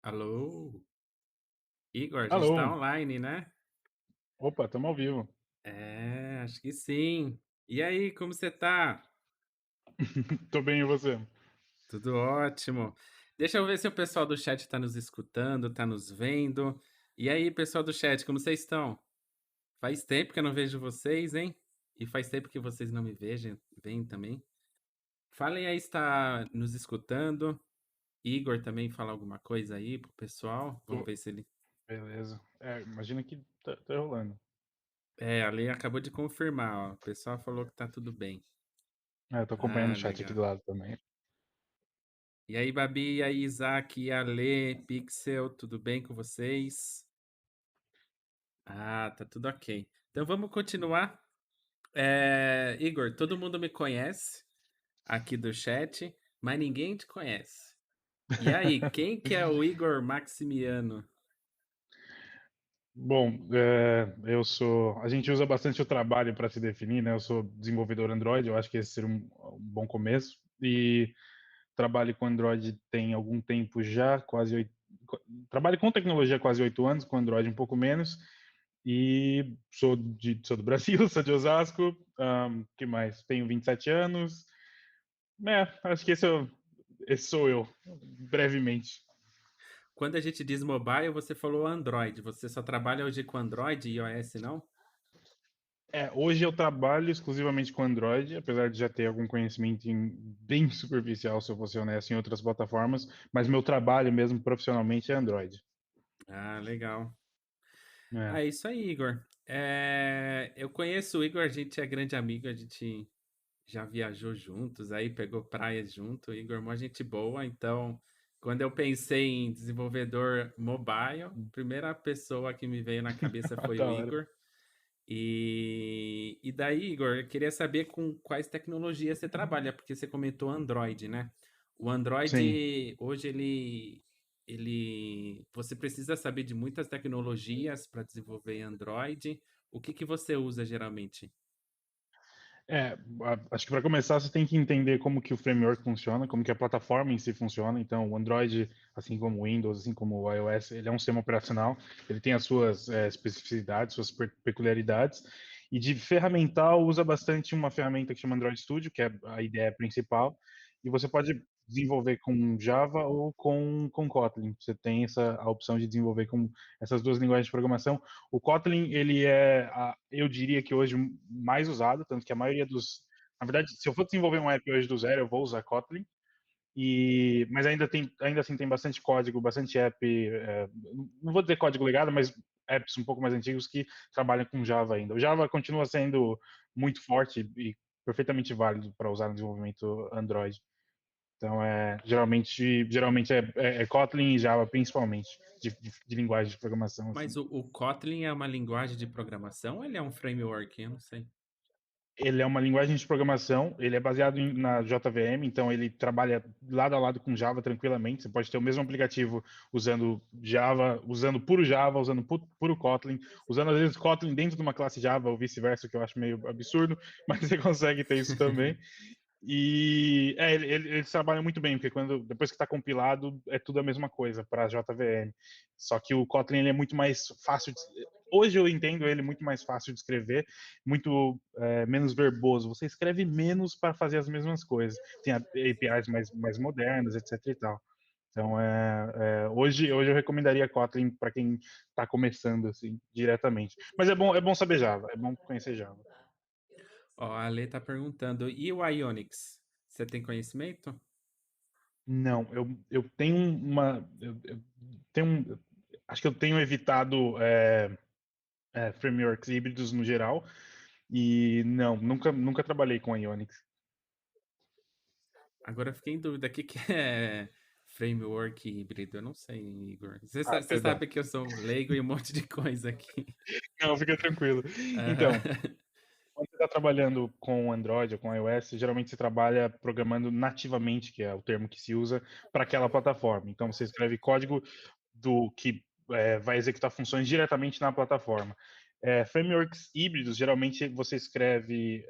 Alô? Igor, a gente tá Alô, online, né? opa, estamos ao vivo. É, acho que sim. E aí, como você tá? Tô bem, e você? Tudo ótimo. Deixa eu ver se o pessoal do chat tá nos escutando, tá nos vendo. E aí, pessoal do chat, como vocês estão? Faz tempo que eu não vejo vocês, hein? E faz tempo que vocês não me vejam, veem também. Falem aí se tá nos escutando. Igor também fala alguma coisa aí pro pessoal. Vamos Tô, ver se ele. beleza. Imagina que tá rolando. É, a Lei acabou de confirmar, ó. O pessoal falou que tá tudo bem. Tô acompanhando Ah, o chat aqui legal. do lado também. E aí, Babi, e aí, Isaac, e Ale, Pixel, tudo bem com vocês? Ah, tá tudo ok. Então vamos continuar. Igor, todo mundo me conhece aqui do chat, mas ninguém te conhece. E aí, quem que é o Igor Maximiano? Bom, a gente usa bastante o trabalho para se definir, né? Eu sou desenvolvedor Android, eu acho que esse seria um bom começo. E trabalho com Android tem algum tempo já, trabalho com tecnologia há quase 8 anos, com Android um pouco menos. E sou do Brasil, sou de Osasco. Que mais? Tenho 27 anos. Acho que esse sou eu, brevemente. Quando a gente diz mobile, você falou Android. Você só trabalha hoje com Android e iOS, não? Hoje eu trabalho exclusivamente com Android, apesar de já ter algum conhecimento bem superficial, se eu fosse honesto, em outras plataformas, mas meu trabalho mesmo profissionalmente é Android. Ah, legal. É. Ah, é isso aí, Igor. Eu conheço o Igor, a gente é grande amigo, a gente já viajou juntos, aí pegou praias junto. Igor, é mó gente boa. Então, quando eu pensei em desenvolvedor mobile, a primeira pessoa que me veio na cabeça foi Da o hora. Igor. E daí, Igor, eu queria saber com quais tecnologias você trabalha, porque você comentou Android, né? O Sim. Android, hoje, você precisa saber de muitas tecnologias para desenvolver Android. O que que você usa geralmente? Acho que para começar você tem que entender como que o framework funciona, como que a plataforma em si funciona. Então, o Android, assim como o Windows, assim como o iOS, ele é um sistema operacional, ele tem as suas especificidades, suas peculiaridades. E de ferramental, usa bastante uma ferramenta que chama Android Studio, que é a ideia principal, e você pode desenvolver com Java ou com Kotlin. Você tem a opção de desenvolver com essas duas linguagens de programação. O Kotlin, ele eu diria que hoje mais usado, tanto que a maioria na verdade, se eu for desenvolver um app hoje do zero, eu vou usar Kotlin. Mas ainda assim tem bastante código, bastante app, não vou dizer código legado, mas apps um pouco mais antigos que trabalham com Java ainda. O Java continua sendo muito forte e perfeitamente válido para usar no desenvolvimento Android. Então, geralmente é Kotlin e Java, principalmente, de linguagem de programação, assim. Mas o Kotlin é uma linguagem de programação ou ele é um framework? Eu não sei. Ele é uma linguagem de programação, ele é baseado na JVM, então ele trabalha lado a lado com Java tranquilamente. Você pode ter o mesmo aplicativo usando Java, usando puro Java, usando puro Kotlin, usando às vezes Kotlin dentro de uma classe Java ou vice-versa, que eu acho meio absurdo, mas você consegue ter isso também. Eles trabalham muito bem, porque depois que está compilado, é tudo a mesma coisa para a JVM. Só que o Kotlin ele é muito mais fácil hoje eu entendo ele muito mais fácil de escrever, muito menos verboso. Você escreve menos para fazer as mesmas coisas. Tem APIs mais modernas, etc e tal. Então, hoje eu recomendaria Kotlin para quem está começando assim diretamente. Mas é bom saber Java, é bom conhecer Java. Ó, a Ale tá perguntando, e o Ionix? Você tem conhecimento? Não, eu tenho eu tenho acho que eu tenho evitado frameworks híbridos no geral e não, nunca trabalhei com a Ionix. Agora eu fiquei em dúvida, o que que é framework híbrido? Eu não sei, Igor. Você Perdão. sabe que eu sou leigo e um monte de coisa aqui. Não, fica tranquilo. Então, Aham. quando você está trabalhando com Android ou com iOS, geralmente você trabalha programando nativamente, que é o termo que se usa para aquela plataforma. Então, você escreve código do que vai executar funções diretamente na plataforma. Frameworks híbridos, geralmente você escreve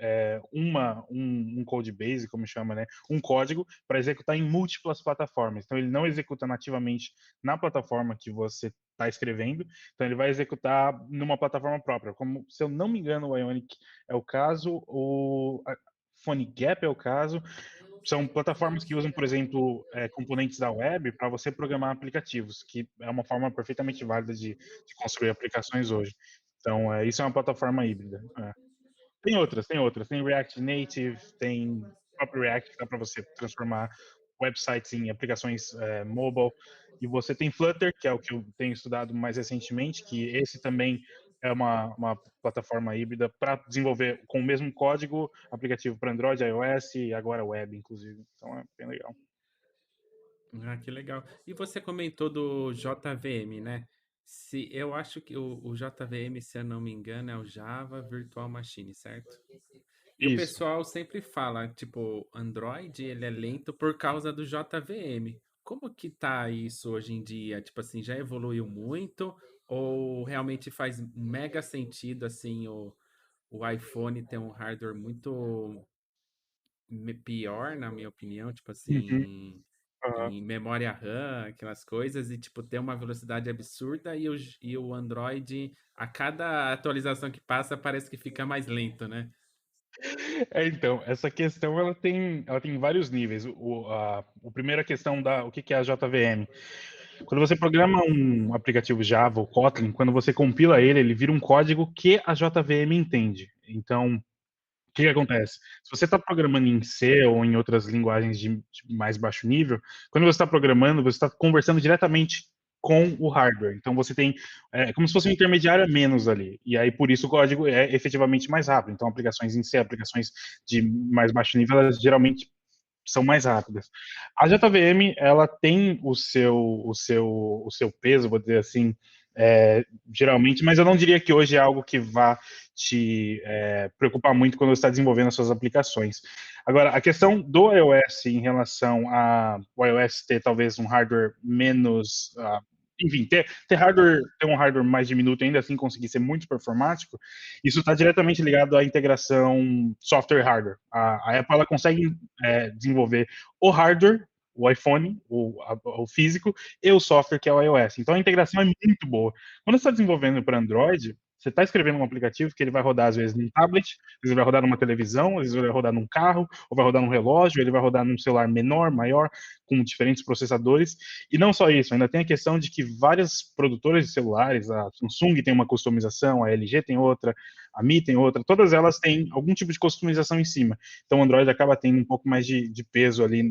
um code base, como chama, né? Um código para executar em múltiplas plataformas. Então, ele não executa nativamente na plataforma que você está escrevendo, então ele vai executar numa plataforma própria. Como, se eu não me engano, o Ionic é o caso, o PhoneGap é o caso, são plataformas que usam, por exemplo, componentes da web para você programar aplicativos, que é uma forma perfeitamente válida de construir aplicações hoje. Então, isso é uma plataforma híbrida. Tem outras. Tem React Native, tem o próprio React, que dá para você transformar websites em aplicações mobile. E você tem Flutter, que é o que eu tenho estudado mais recentemente, que esse também é uma plataforma híbrida para desenvolver com o mesmo código aplicativo para Android, iOS e agora web, inclusive. Então é bem legal. Ah, que legal. E você comentou do JVM, né? Se eu acho que o JVM, se eu não me engano, é o Java Virtual Machine, certo? E o Isso. pessoal sempre fala, tipo, Android, ele é lento por causa do JVM. Como que tá isso hoje em dia? Tipo assim, já evoluiu muito ou realmente faz mega sentido assim o iPhone ter um hardware muito pior, na minha opinião, tipo Uhum. assim, Aham. em memória RAM, aquelas coisas, e tipo, ter uma velocidade absurda e o Android, a cada atualização que passa, parece que fica mais lento, né? Então, essa questão ela tem vários níveis. O primeira questão o que que é a JVM? Quando você programa um aplicativo Java ou Kotlin, quando você compila ele, ele vira um código que a JVM entende. Então, o que que acontece? Se você está programando em C ou em outras linguagens de mais baixo nível, quando você está programando, você está conversando diretamente com o hardware. Então você tem como se fosse um intermediário a menos ali. E aí por isso o código é efetivamente mais rápido. Então aplicações em C, aplicações de mais baixo nível, elas geralmente são mais rápidas. A JVM, ela tem o seu peso, vou dizer assim, geralmente, mas eu não diria que hoje é algo que vá te preocupar muito quando você está desenvolvendo as suas aplicações. Agora, a questão do iOS em relação ao iOS ter talvez um hardware menos, enfim, ter um hardware mais diminuto e ainda assim conseguir ser muito performático, isso está diretamente ligado à integração software-hardware. A Apple ela consegue desenvolver o hardware, o iPhone, o físico, e o software, que é o iOS. Então a integração é muito boa. Quando você está desenvolvendo para Android, você está escrevendo um aplicativo que ele vai rodar, às vezes, num tablet, às vezes vai rodar numa televisão, às vezes vai rodar num carro, ou vai rodar num relógio, ele vai rodar num celular menor, maior, com diferentes processadores. E não só isso, ainda tem a questão de que várias produtoras de celulares, a Samsung tem uma customização, a LG tem outra, a Mi tem outra, todas elas têm algum tipo de customização em cima. Então o Android acaba tendo um pouco mais de peso ali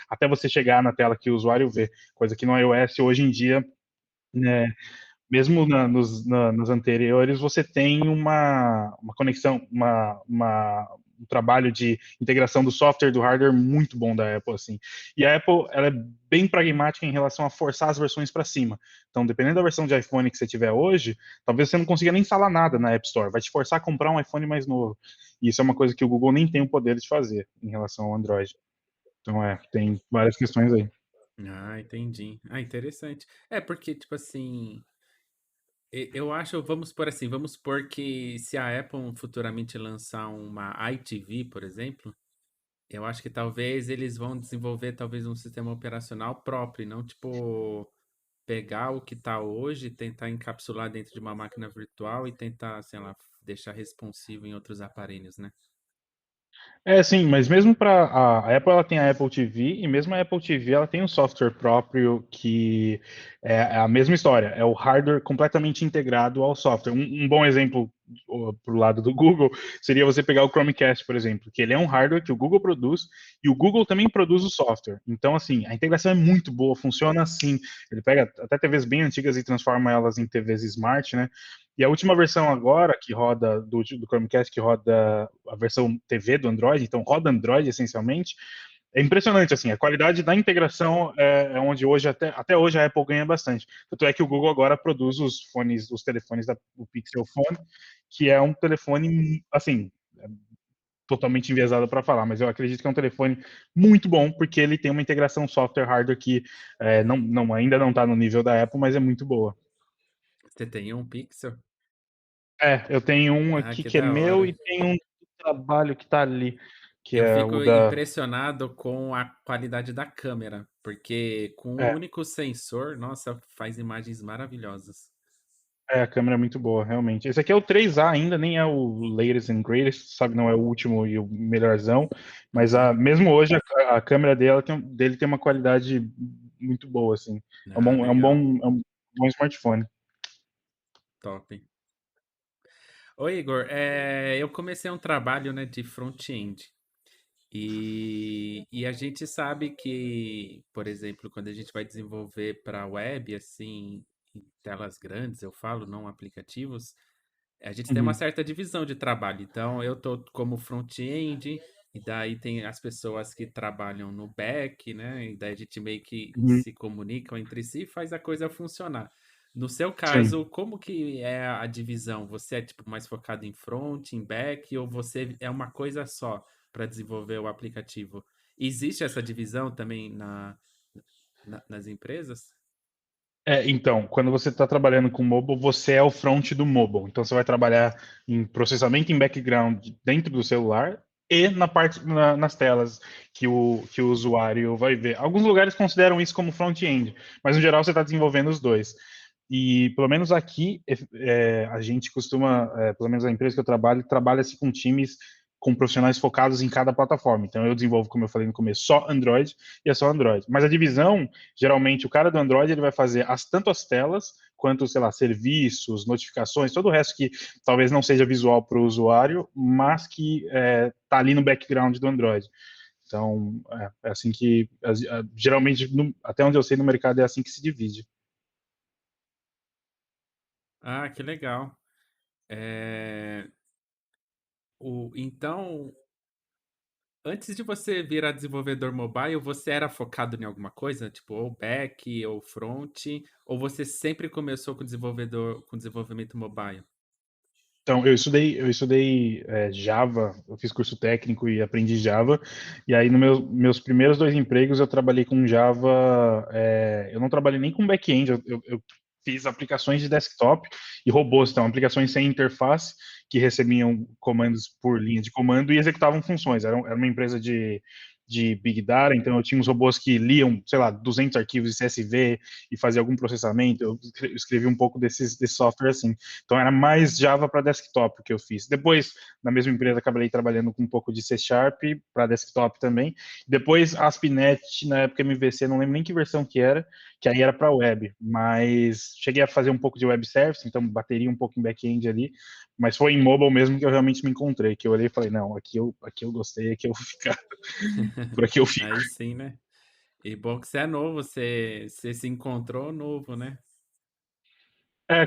até você chegar na tela que o usuário vê, coisa que no iOS hoje em dia, né, mesmo nos anteriores, você tem uma conexão, um trabalho de integração do software e do hardware muito bom da Apple, assim. E a Apple, ela é bem pragmática em relação a forçar as versões para cima. Então, dependendo da versão de iPhone que você tiver hoje, talvez você não consiga nem instalar nada na App Store. Vai te forçar a comprar um iPhone mais novo. E isso é uma coisa que o Google nem tem o poder de fazer em relação ao Android. Então, tem várias questões aí. Ah, entendi. Ah, interessante. É porque, tipo assim, eu acho, vamos por assim, vamos supor que se a Apple futuramente lançar uma iTV, por exemplo, eu acho que talvez eles vão desenvolver talvez um sistema operacional próprio, e não tipo pegar o que está hoje, tentar encapsular dentro de uma máquina virtual e tentar, sei lá, deixar responsivo em outros aparelhos, né? Sim, mas mesmo para a Apple, ela tem a Apple TV e mesmo a Apple TV, ela tem um software próprio que é a mesma história, é o hardware completamente integrado ao software. Um bom exemplo pro lado do Google seria você pegar o Chromecast, por exemplo, que ele é um hardware que o Google produz e o Google também produz o software. Então, assim, a integração é muito boa, funciona assim. Ele pega até TVs bem antigas e transforma elas em TVs smart, né? E a última versão agora que roda do Chromecast, que roda a versão TV do Android, então roda Android essencialmente, é impressionante, assim, a qualidade da integração é onde hoje, até hoje a Apple ganha bastante. Tanto é que o Google agora produz os telefones do Pixel Phone, que é um telefone, assim, totalmente enviesado para falar, mas eu acredito que é um telefone muito bom, porque ele tem uma integração software-hardware que ainda não está no nível da Apple, mas é muito boa. Você tem um Pixel? Eu tenho um Ah, aqui que que é da meu hora. e tem um do trabalho que tá ali, que Eu é o fico da. impressionado com a qualidade da câmera, porque com um É, único sensor, nossa, faz imagens maravilhosas. a câmera é muito boa, realmente. Esse aqui é o 3A ainda, nem é o latest and greatest, sabe? Não é o último e o melhorzão. Mas Uhum. mesmo hoje a câmera dele tem uma qualidade muito boa, assim. Ah, legal. É um bom smartphone. Top. Oi, Igor. Eu comecei um trabalho, né, de front-end. E a gente sabe que, por exemplo, quando a gente vai desenvolver para web, assim, em telas grandes, eu falo, não aplicativos, a gente tem uma Uhum, certa divisão de trabalho. Então, eu tô como front-end, e daí tem as pessoas que trabalham no back, né? E daí a gente meio que uhum, se comunicam entre si e faz a coisa funcionar. No seu sim. caso, como que é a divisão? Você é tipo mais focado em front, em back, ou você é uma coisa só para desenvolver o aplicativo? Existe essa divisão também nas empresas? Então, quando você está trabalhando com mobile, você é o front do mobile. Então, você vai trabalhar em processamento em background dentro do celular e na parte nas telas que o usuário vai ver. Alguns lugares consideram isso como front-end, mas no geral você está desenvolvendo os dois. E pelo menos aqui a gente costuma, pelo menos a empresa que eu trabalho, trabalha-se com times com profissionais focados em cada plataforma. Então eu desenvolvo, como eu falei no começo, só Android e é só Android. Mas a divisão, geralmente, o cara do Android ele vai fazer tanto as telas quanto, sei lá, serviços, notificações, todo o resto que talvez não seja visual para o usuário, mas que tá ali no background do Android. Então, é assim que, geralmente, até onde eu sei no mercado, é assim que se divide. Ah, que legal. É, então, antes de você virar desenvolvedor mobile, você era focado em alguma coisa, tipo ou back ou front, ou você sempre começou com desenvolvimento mobile? Então, eu estudei Java, eu fiz curso técnico e aprendi Java, e aí nos meus primeiros dois empregos eu trabalhei com Java, eu não trabalhei nem com back-end, eu fiz aplicações de desktop e robôs, então aplicações sem interface, que recebiam comandos por linha de comando e executavam funções, era uma empresa de Big Data, então eu tinha uns robôs que liam, sei lá, 200 arquivos de CSV e fazia algum processamento, eu escrevi um pouco desse software assim. Então era mais Java para desktop que eu fiz. Depois, na mesma empresa, acabei trabalhando com um pouco de C Sharp para desktop também. Depois, ASP.NET, na época MVC, não lembro nem que versão que aí era para web. Mas cheguei a fazer um pouco de web service, então bateria um pouco em back-end ali. Mas foi em mobile mesmo que eu realmente me encontrei, que eu olhei e falei, não, aqui eu gostei, aqui eu vou ficar, por aqui eu fico. Aí sim, né? E bom que você é novo, você se encontrou novo, né?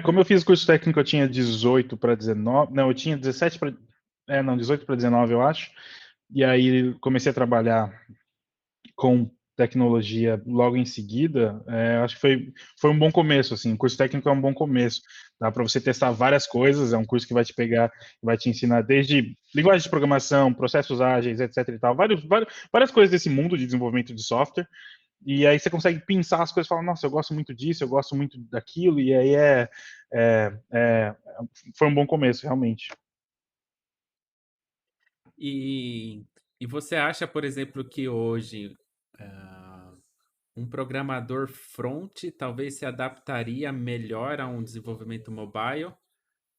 Como eu fiz curso técnico, eu tinha 18 para 19, não, eu tinha 17 para, não, 18 para 19, eu acho. E aí comecei a trabalhar com tecnologia logo em seguida, acho que foi um bom começo, assim, o curso técnico é um bom começo, dá para você testar várias coisas, é um curso que vai te pegar, vai te ensinar desde linguagem de programação, processos ágeis, etc e tal, várias coisas desse mundo de desenvolvimento de software, e aí você consegue pensar as coisas e falar, nossa, eu gosto muito disso, eu gosto muito daquilo, e aí é, é, foi um bom começo, realmente. E, e você acha, por exemplo, que hoje ah, um programador front talvez se adaptaria melhor a um desenvolvimento mobile?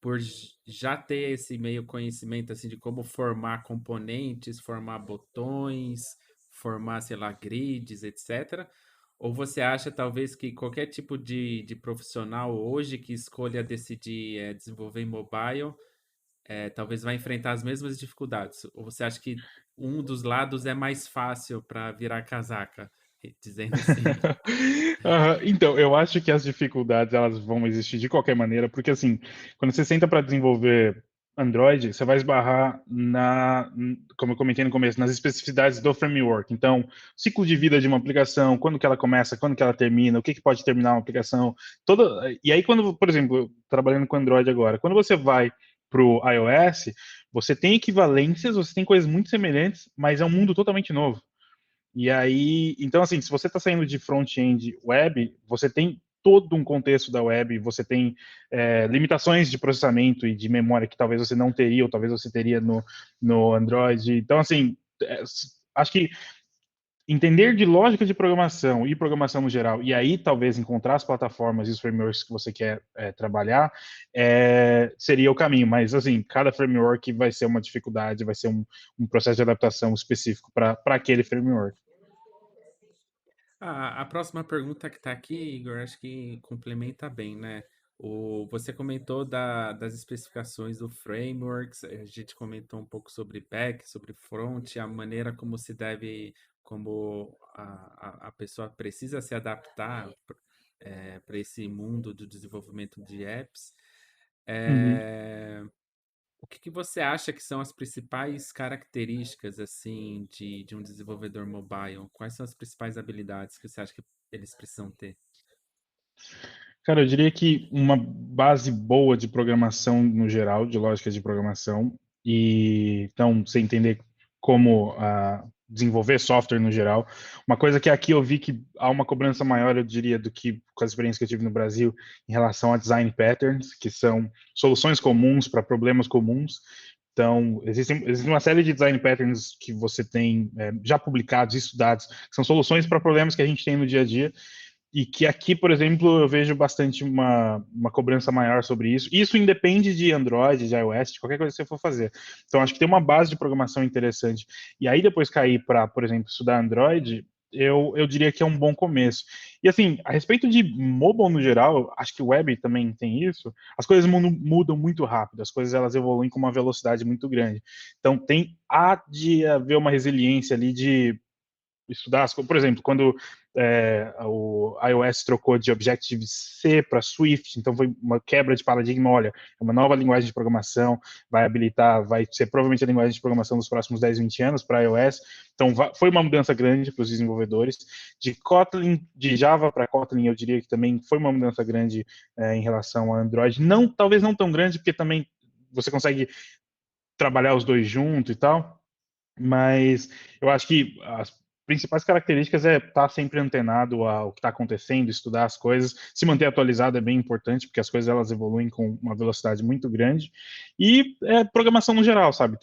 Por já ter esse meio conhecimento assim de como formar componentes, formar botões, formar, sei lá, grids, etc. Ou você acha talvez que qualquer tipo de profissional hoje que escolha decidir desenvolver em mobile, talvez vai enfrentar as mesmas dificuldades? Ou você acha que um dos lados é mais fácil para virar casaca, dizendo assim? Então, eu acho que as dificuldades elas vão existir de qualquer maneira, porque assim, quando você senta para desenvolver Android, você vai esbarrar como eu comentei no começo, nas especificidades do framework. Então, ciclo de vida de uma aplicação, quando que ela começa, quando que ela termina, o que que pode terminar uma aplicação, e aí quando, por exemplo, trabalhando com Android agora, quando você vai para o iOS, você tem equivalências, você tem coisas muito semelhantes, mas é um mundo totalmente novo. E aí, então assim, se você está saindo de front-end web, você tem todo um contexto da web, você tem limitações de processamento e de memória que talvez você não teria, ou talvez você teria no Android. Então, assim, acho que entender de lógica de programação e programação no geral, e aí talvez encontrar as plataformas e os frameworks que você quer trabalhar, seria o caminho. Mas, assim, cada framework vai ser uma dificuldade, vai ser um processo de adaptação específico para aquele framework. A próxima pergunta que está aqui, Igor, acho que complementa bem, né? Você comentou das especificações do frameworks, a gente comentou um pouco sobre back, sobre front, a maneira como se deve, como a pessoa precisa se adaptar para esse mundo do desenvolvimento de apps. Uhum. É, o que você acha que são as principais características assim de um desenvolvedor mobile? Quais são as principais habilidades que você acha que eles precisam ter? Cara, eu diria que uma base boa de programação no geral, de lógica de programação, e então você entender como desenvolver software no geral. Uma coisa que aqui eu vi que há uma cobrança maior, eu diria, do que com a experiência que eu tive no Brasil em relação a design patterns, que são soluções comuns para problemas comuns. Então, existe uma série de design patterns que você tem já publicados, estudados, que são soluções para problemas que a gente tem no dia a dia, e que aqui, por exemplo, eu vejo bastante uma cobrança maior sobre isso. Isso independe de Android, de iOS, de qualquer coisa que você for fazer. Então, acho que tem uma base de programação interessante. E aí, depois cair para, por exemplo, estudar Android, eu diria que é um bom começo. E assim, a respeito de mobile no geral, acho que o web também tem isso, as coisas mudam muito rápido, as coisas elas evoluem com uma velocidade muito grande. Então, há de haver uma resiliência ali de estudar, por exemplo, quando o iOS trocou de Objective-C para Swift, então foi uma quebra de paradigma, olha, é uma nova linguagem de programação, vai ser provavelmente a linguagem de programação dos próximos 10, 20 anos para iOS, então foi uma mudança grande para os desenvolvedores. De Java para Kotlin, eu diria que também foi uma mudança grande em relação a Android, talvez não tão grande, porque também você consegue trabalhar os dois juntos e tal, mas eu acho que as principais características é estar sempre antenado ao que está acontecendo, estudar as coisas, se manter atualizado é bem importante, porque as coisas elas evoluem com uma velocidade muito grande. E programação no geral, sabe?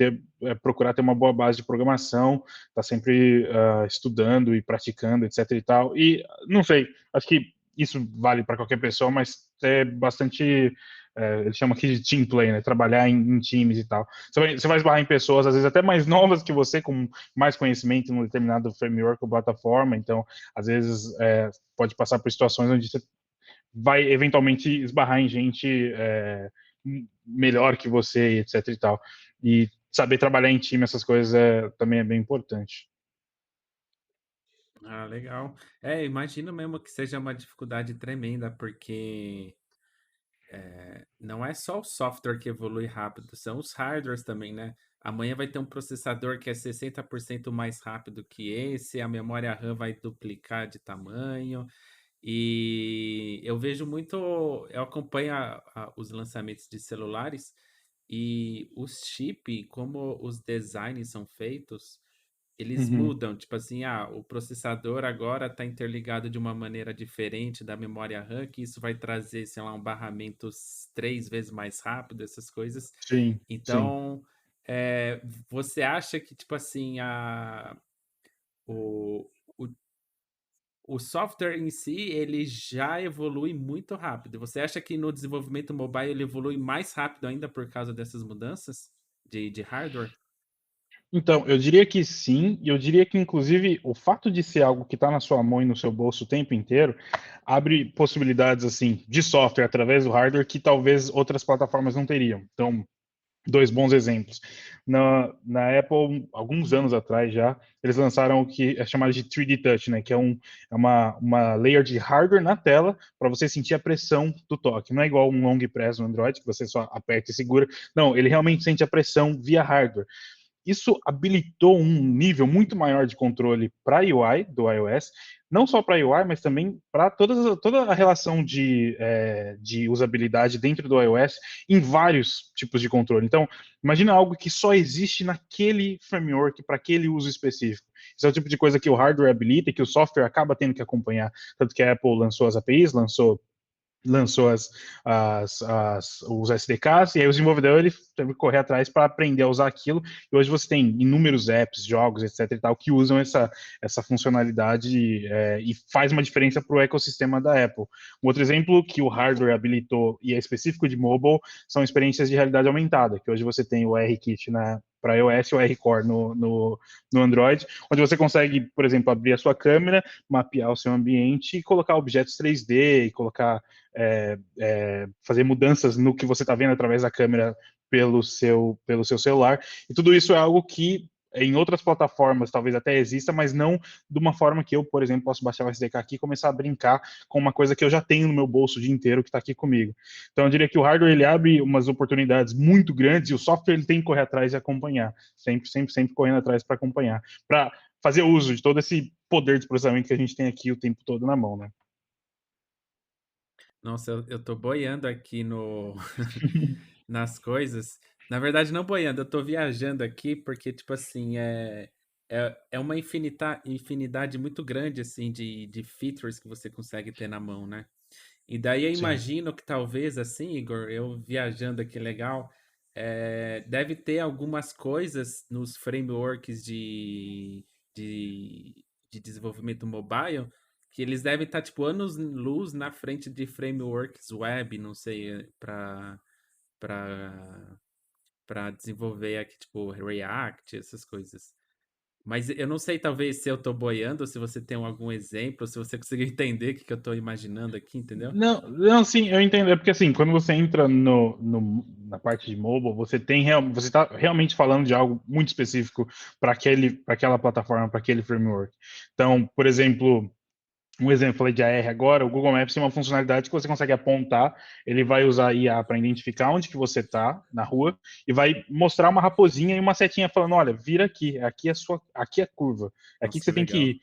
Procurar ter uma boa base de programação, estar sempre estudando e praticando, etc e tal. E não sei, acho que isso vale para qualquer pessoa, mas é bastante ele chama aqui de team play, né? Trabalhar em times e tal. Você vai esbarrar em pessoas, às vezes, até mais novas que você, com mais conhecimento em um determinado framework ou plataforma. Então, às vezes, pode passar por situações onde você vai, eventualmente, esbarrar em gente melhor que você, etc e tal. E saber trabalhar em time, essas coisas, também é bem importante. Ah, legal. Imagino mesmo que seja uma dificuldade tremenda, porque não é só o software que evolui rápido, são os hardwares também, né? Amanhã vai ter um processador que é 60% mais rápido que esse, a memória RAM vai duplicar de tamanho. E eu vejo muito, eu acompanho os lançamentos de celulares e os chip, como os designs são feitos, eles Uhum. mudam. Tipo assim, o processador agora está interligado de uma maneira diferente da memória RAM, que isso vai trazer, sei lá, um barramento 3 vezes mais rápido, essas coisas. Sim, sim. Então, você acha que, tipo assim, o, o o software em si, ele já evolui muito rápido. Você acha que no desenvolvimento mobile ele evolui mais rápido ainda por causa dessas mudanças de hardware? Então, eu diria que sim, e eu diria que, inclusive, o fato de ser algo que está na sua mão e no seu bolso o tempo inteiro, abre possibilidades, assim, de software através do hardware que talvez outras plataformas não teriam. Então, dois bons exemplos. Na Apple, alguns anos atrás já, eles lançaram o que é chamado de 3D Touch, né? Que é uma layer de hardware na tela para você sentir a pressão do toque. Não é igual um long press no Android, que você só aperta e segura. Não, ele realmente sente a pressão via hardware. isso habilitou um nível muito maior de controle para a UI do iOS, não só para a UI, mas também para toda a relação de usabilidade dentro do iOS em vários tipos de controle. Então, imagina algo que só existe naquele framework para aquele uso específico. Isso é o tipo de coisa que o hardware habilita e que o software acaba tendo que acompanhar. Tanto que a Apple lançou as APIs, lançou os SDKs, e aí os desenvolvedores teve que correr atrás para aprender a usar aquilo, e hoje você tem inúmeros apps, jogos, etc e tal, que usam essa funcionalidade e faz uma diferença para o ecossistema da Apple. Um outro exemplo que o hardware habilitou e é específico de mobile são experiências de realidade aumentada, que hoje você tem o ARKit para iOS e o ARCore no Android, onde você consegue, por exemplo, abrir a sua câmera, mapear o seu ambiente e colocar objetos 3D e colocar fazer mudanças no que você está vendo através da câmera pelo seu celular. E tudo isso é algo que em outras plataformas talvez até exista, mas não de uma forma que eu, por exemplo, posso baixar o SDK aqui e começar a brincar com uma coisa que eu já tenho no meu bolso o dia inteiro que está aqui comigo. Então eu diria que o hardware ele abre umas oportunidades muito grandes e o software ele tem que correr atrás e acompanhar, sempre correndo atrás para acompanhar, para fazer uso de todo esse poder de processamento que a gente tem aqui o tempo todo na mão, né? Nossa, eu tô boiando aqui no nas coisas. Na verdade, não boiando, eu tô viajando aqui porque, tipo assim, é uma infinidade muito grande, assim, de features que você consegue ter na mão, né? E daí eu Sim. imagino que talvez, assim, Igor, eu viajando aqui legal, deve ter algumas coisas nos frameworks de, de desenvolvimento mobile que eles devem estar, tipo, anos-luz na frente de frameworks web, não sei, para para desenvolver aqui, tipo, React, essas coisas. Mas eu não sei, talvez, se eu tô boiando, ou se você tem algum exemplo, se você conseguir entender o que eu tô imaginando aqui, entendeu? Não, não, sim, eu entendo. É porque assim, quando você entra na parte de mobile, você está realmente falando de algo muito específico para aquela plataforma, para aquele framework. Então, por exemplo, um exemplo, falei de AR agora, o Google Maps tem uma funcionalidade que você consegue apontar, ele vai usar a IA para identificar onde que você está na rua e vai mostrar uma raposinha e uma setinha falando, olha, vira aqui, aqui é a curva, é aqui Nossa, que que você tem que legal. ir.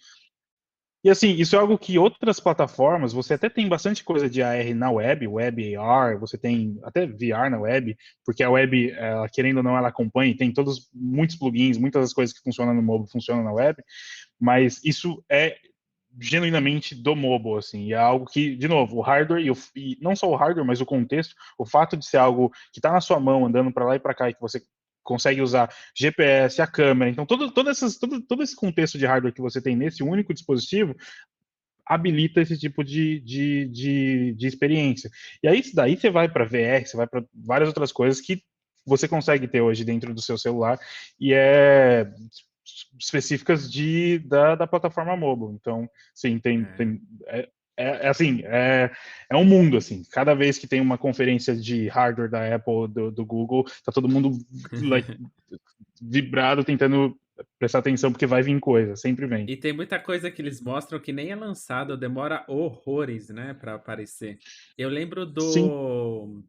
E assim, isso é algo que outras plataformas, você até tem bastante coisa de AR na web AR, você tem até VR na web, porque a web, querendo ou não, ela acompanha, tem muitos plugins, muitas das coisas que funcionam no mobile funcionam na web, mas isso é genuinamente do mobile, assim, e é algo que, de novo, o hardware e não só o hardware, mas o contexto, o fato de ser algo que está na sua mão, andando para lá e para cá, e que você consegue usar GPS, a câmera, então todo esse contexto de hardware que você tem nesse único dispositivo habilita esse tipo de experiência. E aí, isso daí você vai para VR, você vai para várias outras coisas que você consegue ter hoje dentro do seu celular e específicas da plataforma mobile. Então, sim, É. assim, é um mundo, assim. Cada vez que tem uma conferência de hardware da Apple, do Google, tá todo mundo like, vibrado, tentando prestar atenção, porque vai vir coisa, sempre vem. E tem muita coisa que eles mostram que nem é lançado, demora horrores, né, para aparecer. Eu lembro Sim,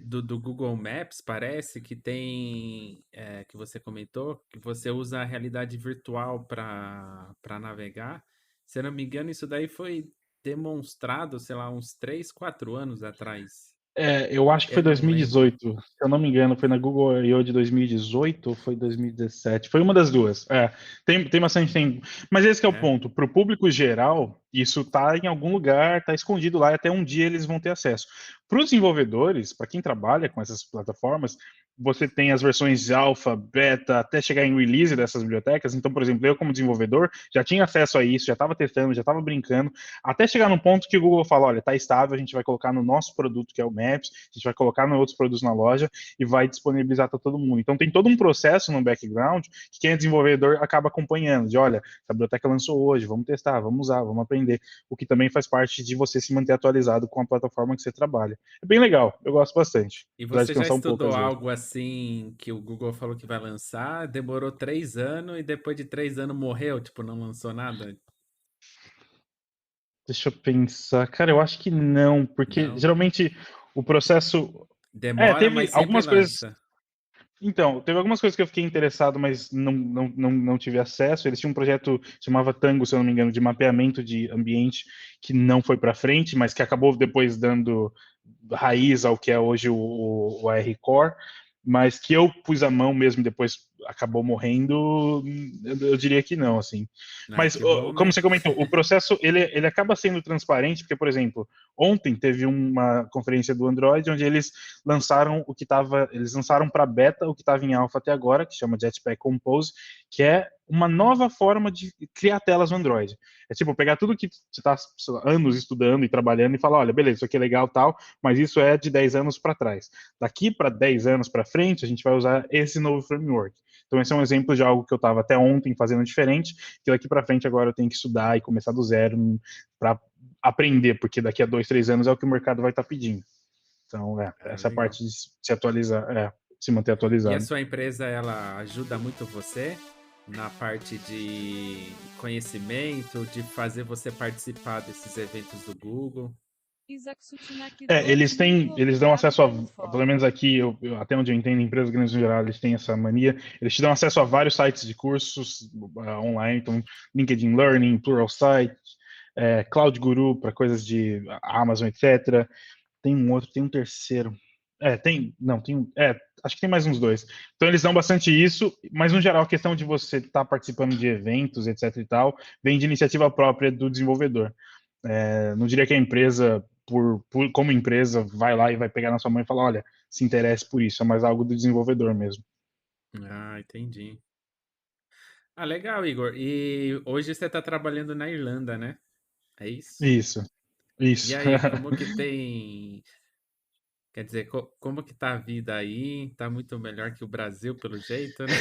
do Google Maps, parece que tem, que você comentou, que você usa a realidade virtual para navegar. Se eu não me engano, isso daí foi demonstrado, sei lá, uns 3, 4 anos atrás. eu acho que Eu foi não lembro. 2018. Se eu não me engano, foi na Google I/O de 2018 ou foi 2017? Foi uma das duas. Tem bastante tempo. Mas esse que é o É. ponto. Para o público geral, isso está em algum lugar, está escondido lá e até um dia eles vão ter acesso. Para os desenvolvedores, para quem trabalha com essas plataformas, você tem as versões alfa, beta, até chegar em release dessas bibliotecas. Então, por exemplo, eu como desenvolvedor já tinha acesso a isso, já estava testando, já estava brincando, até chegar num ponto que o Google fala, olha, está estável, a gente vai colocar no nosso produto, que é o Maps, a gente vai colocar em outros produtos na loja e vai disponibilizar para todo mundo. Então, tem todo um processo no background que quem é desenvolvedor acaba acompanhando, de olha, a biblioteca lançou hoje, vamos testar, vamos usar, vamos aprender, o que também faz parte de você se manter atualizado com a plataforma que você trabalha. É bem legal, eu gosto bastante, E apesar de você já cansar um pouco estudou às vezes. algo assim que o Google falou que vai lançar, demorou 3 anos e depois de 3 anos morreu, tipo, não lançou nada? Deixa eu pensar. Cara, eu acho que não, porque Não. geralmente o processo. Demora, Teve mas sempre algumas coisas. lança. Então, teve algumas coisas que eu fiquei interessado, mas não tive acesso. Eles tinham um projeto chamava Tango, se eu não me engano, de mapeamento de ambiente, que não foi para frente, mas que acabou depois dando raiz ao que é hoje o AR Core, mas que eu pus a mão mesmo depois acabou morrendo, eu diria que não, assim. Ah, Mas, que bom, como né? você comentou, o processo, ele acaba sendo transparente, porque, por exemplo, ontem teve uma conferência do Android, onde eles lançaram para beta o que estava em alpha até agora, que chama Jetpack Compose, que é uma nova forma de criar telas no Android. É tipo, pegar tudo que você está anos estudando e trabalhando e falar, olha, beleza, isso aqui é legal tal, mas isso é de 10 anos para trás. Daqui para 10 anos para frente, a gente vai usar esse novo framework. Então, esse é um exemplo de algo que eu estava até ontem fazendo diferente, que daqui para frente agora eu tenho que estudar e começar do zero para aprender, porque daqui a 2, 3 anos é o que o mercado vai estar pedindo. Então, Ah, essa legal. parte de se atualizar, se manter E a atualizado. sua empresa, ela ajuda muito você na parte de conhecimento, de fazer você participar desses eventos do Google? Eles dão acesso pelo menos aqui, até onde eu entendo, empresas grandes no geral, eles têm essa mania, eles te dão acesso a vários sites de cursos online, então LinkedIn Learning, Pluralsight, Cloud Guru para coisas de Amazon, etc. Tem um outro, tem um terceiro. Acho que tem mais uns dois. Então eles dão bastante isso, mas no geral a questão de você estar participando de eventos, etc e tal, vem de iniciativa própria do desenvolvedor. Não diria que a empresa, como empresa, vai lá e vai pegar na sua mão e falar, olha, se interesse por isso, é mais algo do desenvolvedor mesmo. Ah, entendi. Ah, legal, Igor. E hoje você está trabalhando na Irlanda, né? É isso? Isso, E isso. aí, como que tem. Quer dizer, como que tá a vida aí? Tá muito melhor que o Brasil, pelo jeito, né?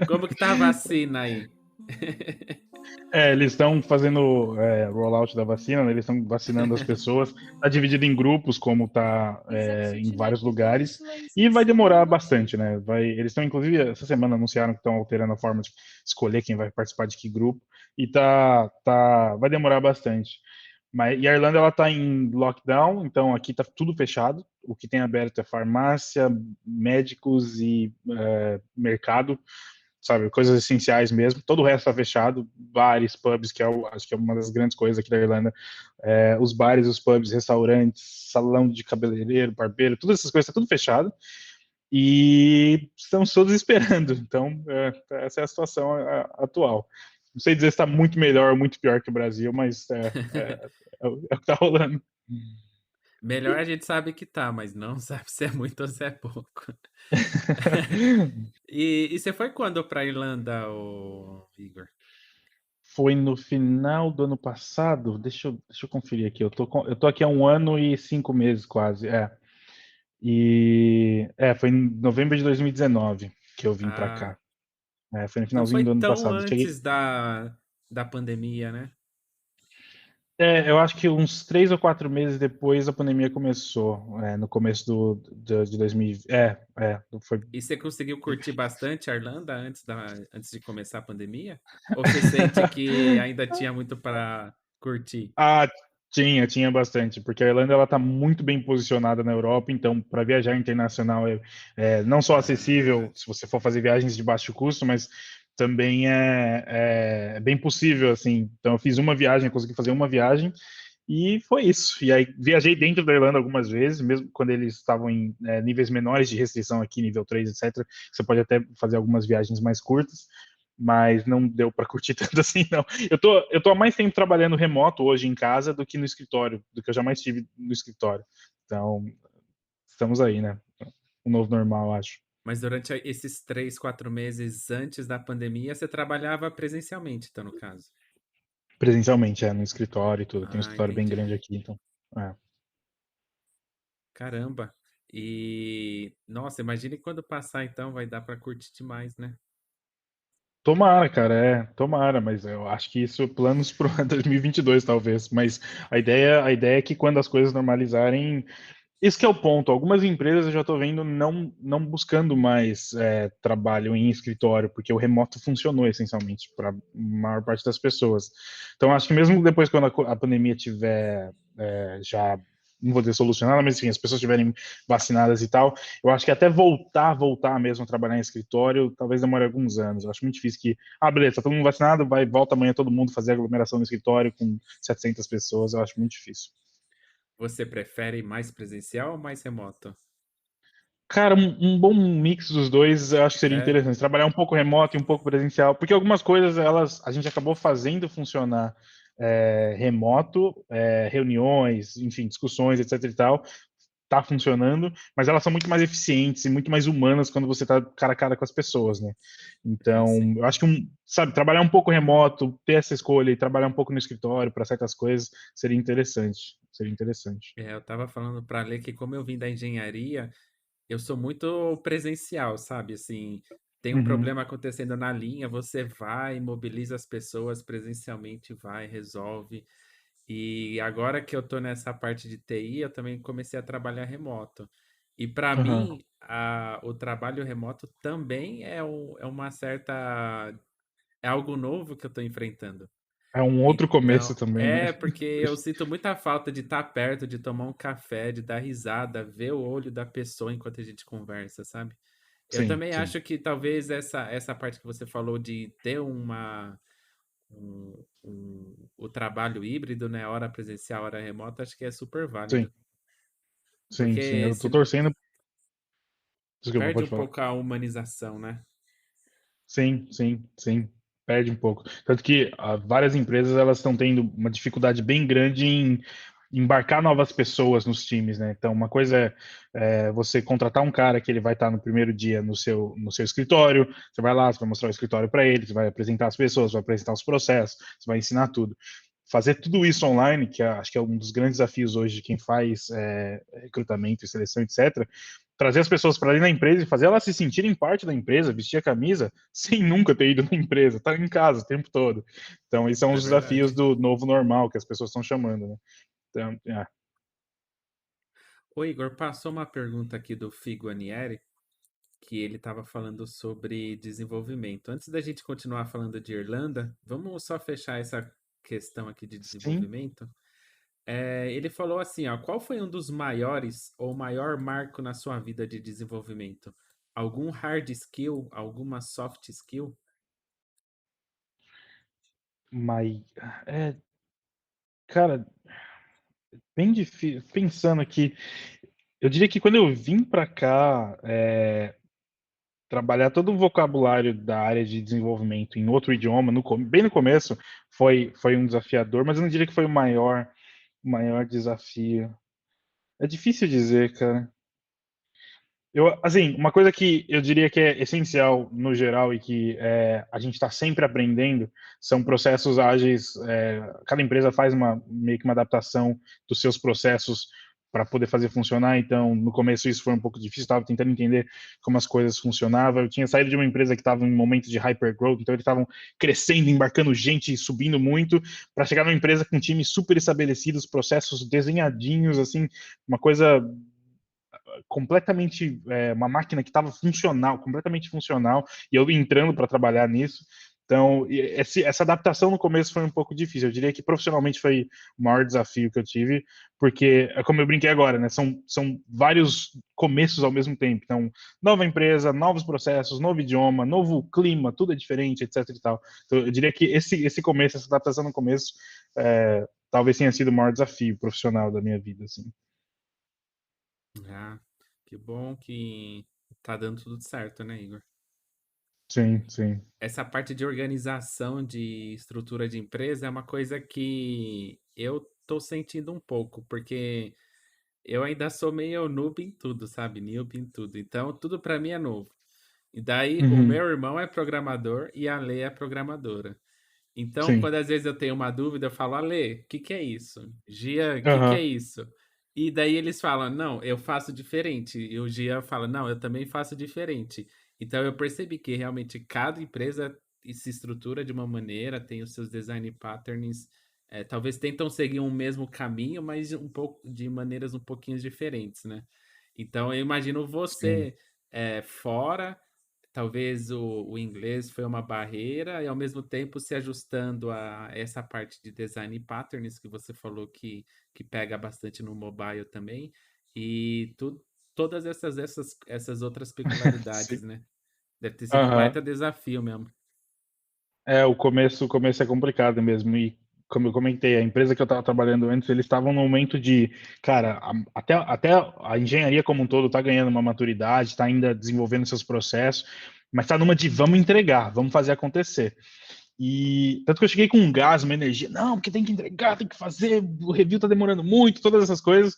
Como que tá a vacina aí? Eles estão fazendo rollout da vacina, né? Eles estão vacinando as pessoas. Está dividido em grupos, como está em vários lugares, e vai demorar bastante, né? Eles estão, inclusive, essa semana anunciaram que estão alterando a forma de escolher quem vai participar de que grupo, e vai demorar bastante. E a Irlanda ela está em lockdown, então aqui está tudo fechado. O que tem aberto é farmácia, médicos e mercado, sabe, coisas essenciais mesmo. Todo o resto está fechado, bares, pubs, que acho que é uma das grandes coisas aqui da Irlanda. Os bares, os pubs, restaurantes, salão de cabeleireiro, barbeiro, todas essas coisas, está tudo fechado. E estamos todos esperando. Então, essa é a situação atual. Não sei dizer se está muito melhor ou muito pior que o Brasil, mas é o que está rolando. Melhor a gente sabe que tá, mas não sabe se é muito ou se é pouco. E você foi quando pra Irlanda, Igor? Foi no final do ano passado. Deixa eu conferir aqui. Eu tô aqui há 1 ano e 5 meses quase. Foi em novembro de 2019 que eu vim pra Ah, cá. Foi no não foi finalzinho do ano tão passado. antes da pandemia, né? Eu acho que uns 3 ou 4 meses depois a pandemia começou. No começo de 2020. Foi. E você conseguiu curtir bastante a Irlanda antes de começar a pandemia? Ou você sente que ainda tinha muito para curtir? Ah, tinha bastante, porque a Irlanda ela está muito bem posicionada na Europa, então para viajar internacional é não só Ah, acessível verdade. se você for fazer viagens de baixo custo, mas também é bem possível, assim. Então eu fiz uma viagem, consegui fazer uma viagem e foi isso. E aí viajei dentro da Irlanda algumas vezes, mesmo quando eles estavam em níveis menores de restrição aqui, nível 3, etc. Você pode até fazer algumas viagens mais curtas, mas não deu para curtir tanto assim, não. Eu tô há mais tempo trabalhando remoto hoje em casa do que no escritório, do que eu jamais tive no escritório. Então, estamos aí, né? O novo normal, acho. Mas durante esses 3, 4 meses antes da pandemia, você trabalhava presencialmente, então, no caso. Presencialmente, no escritório e tudo. Tem um Ah, escritório bem entendi. grande aqui, então. É. Caramba. E, nossa, imagine quando passar, então, vai dar para curtir demais, né? Tomara, cara, tomara, mas eu acho que isso planos para 2022, talvez. Mas a ideia é que quando as coisas normalizarem, esse que é o ponto. Algumas empresas eu já estou vendo não buscando mais trabalho em escritório, porque o remoto funcionou essencialmente para a maior parte das pessoas. Então, acho que mesmo depois, quando a pandemia tiver já não vou dizer solucionada, mas enfim, as pessoas estiverem vacinadas e tal, eu acho que até voltar mesmo a trabalhar em escritório, talvez demore alguns anos. Eu acho muito difícil que, beleza, tá todo mundo vacinado, volta amanhã todo mundo fazer aglomeração no escritório com 700 pessoas, eu acho muito difícil. Você prefere mais presencial ou mais remoto? Cara, um bom mix dos dois eu acho que seria É, interessante. Trabalhar um pouco remoto e um pouco presencial, porque algumas coisas a gente acabou fazendo funcionar remoto, reuniões, enfim, discussões, etc e tal, tá funcionando, mas elas são muito mais eficientes e muito mais humanas quando você tá cara a cara com as pessoas, né? sim, Então, sim. eu acho que sabe, trabalhar um pouco remoto, ter essa escolha e trabalhar um pouco no escritório para certas coisas seria interessante. Seria interessante. Eu tava falando para ler que como eu vim da engenharia, eu sou muito presencial, sabe? Assim, tem um Uhum. problema acontecendo na linha, você vai, mobiliza as pessoas presencialmente, vai, resolve. E agora que eu tô nessa parte de TI, eu também comecei a trabalhar remoto. E para Aham. mim, o trabalho remoto também é uma certa, é algo novo que eu tô enfrentando. É um outro começo Então, também, né? porque eu sinto muita falta de estar perto, de tomar um café, de dar risada, ver o olho da pessoa enquanto a gente conversa, sabe? Eu Sim, também sim. acho que talvez essa parte que você falou de ter o trabalho híbrido, né? Hora presencial, hora remota, acho que é super Sim, válido. sim, sim. Porque Eu tô se torcendo. Desculpa, perde pode um falar. pouco a humanização, né? Sim, sim, sim. Perde um pouco. Tanto que várias empresas elas estão tendo uma dificuldade bem grande em embarcar novas pessoas nos times, né? Então, uma coisa é você contratar um cara que ele vai estar no primeiro dia no seu escritório, você vai lá, você vai mostrar o escritório para ele, você vai apresentar as pessoas, vai apresentar os processos, você vai ensinar tudo. Fazer tudo isso online, que acho que é um dos grandes desafios hoje de quem faz recrutamento e seleção, etc., trazer as pessoas para ali na empresa e fazer elas se sentirem parte da empresa, vestir a camisa, sem nunca ter ido na empresa, tá em casa o tempo todo. Então, esses são É os desafios verdade. do novo normal que as pessoas estão chamando, né? Então, O Igor, passou uma pergunta aqui do Figo Anieri, que ele estava falando sobre desenvolvimento. Antes da gente continuar falando de Irlanda, vamos só fechar essa questão aqui de sim, desenvolvimento. Ele falou assim, ó, qual foi um dos maiores ou maior marco na sua vida de desenvolvimento? Algum hard skill, alguma soft skill? mas cara, bem difícil. Pensando aqui, eu diria que quando eu vim para cá, trabalhar todo o vocabulário da área de desenvolvimento em outro idioma, bem no começo, foi um desafiador, mas eu não diria que foi o maior desafio. É difícil dizer, cara. Assim, uma coisa que eu diria que é essencial no geral e que a gente está sempre aprendendo são processos ágeis. Cada empresa faz meio que uma adaptação dos seus processos para poder fazer funcionar. Então, no começo isso foi um pouco difícil, estava tentando entender como as coisas funcionavam. Eu tinha saído de uma empresa que estava em um momento de hypergrowth, então eles estavam crescendo, embarcando gente e subindo muito, para chegar numa empresa com times super estabelecidos, processos desenhadinhos, assim, uma coisa completamente uma máquina que estava funcional, completamente funcional, e eu entrando para trabalhar nisso. Então, essa adaptação no começo foi um pouco difícil. Eu diria que profissionalmente foi o maior desafio que eu tive, porque, é como eu brinquei agora, né? São vários começos ao mesmo tempo. Então, nova empresa, novos processos, novo idioma, novo clima, tudo é diferente, etc. E tal. Então, eu diria que esse começo, essa adaptação no começo, talvez tenha sido o maior desafio profissional da minha vida, assim. Ah, que bom que tá dando tudo certo, né, Igor? Sim, sim. Essa parte de organização de estrutura de empresa é uma coisa que eu tô sentindo um pouco, porque eu ainda sou meio noob em tudo, sabe? Noob em tudo. Então, tudo para mim é novo. E daí, o Uhum. meu irmão é programador e a Lê é programadora. Então, Sim. quando às vezes eu tenho uma dúvida, eu falo, Ale, o que que é isso? Gia, o que que é Aham. isso? E daí eles falam, não, eu faço diferente. E o Gia fala, não, eu também faço diferente. Então eu percebi que realmente cada empresa se estrutura de uma maneira, tem os seus design patterns, talvez tentam seguir um mesmo caminho, mas um pouco de maneiras um pouquinho diferentes, né? Então eu imagino Sim, você fora. Talvez o inglês foi uma barreira e ao mesmo tempo se ajustando a essa parte de design patterns que você falou que que pega bastante no mobile também, e todas essas outras Sim. peculiaridades, né. Deve ter sido um Aham. baita desafio mesmo. É, o começo é complicado mesmo e, como eu comentei, a empresa que eu estava trabalhando antes, eles estavam no momento de, cara, até a engenharia como um todo está ganhando uma maturidade, está ainda desenvolvendo seus processos, mas está numa de vamos entregar, vamos fazer acontecer. E tanto que eu cheguei com um gás, uma energia, não, porque tem que entregar, tem que fazer, o review tá demorando muito, todas essas coisas.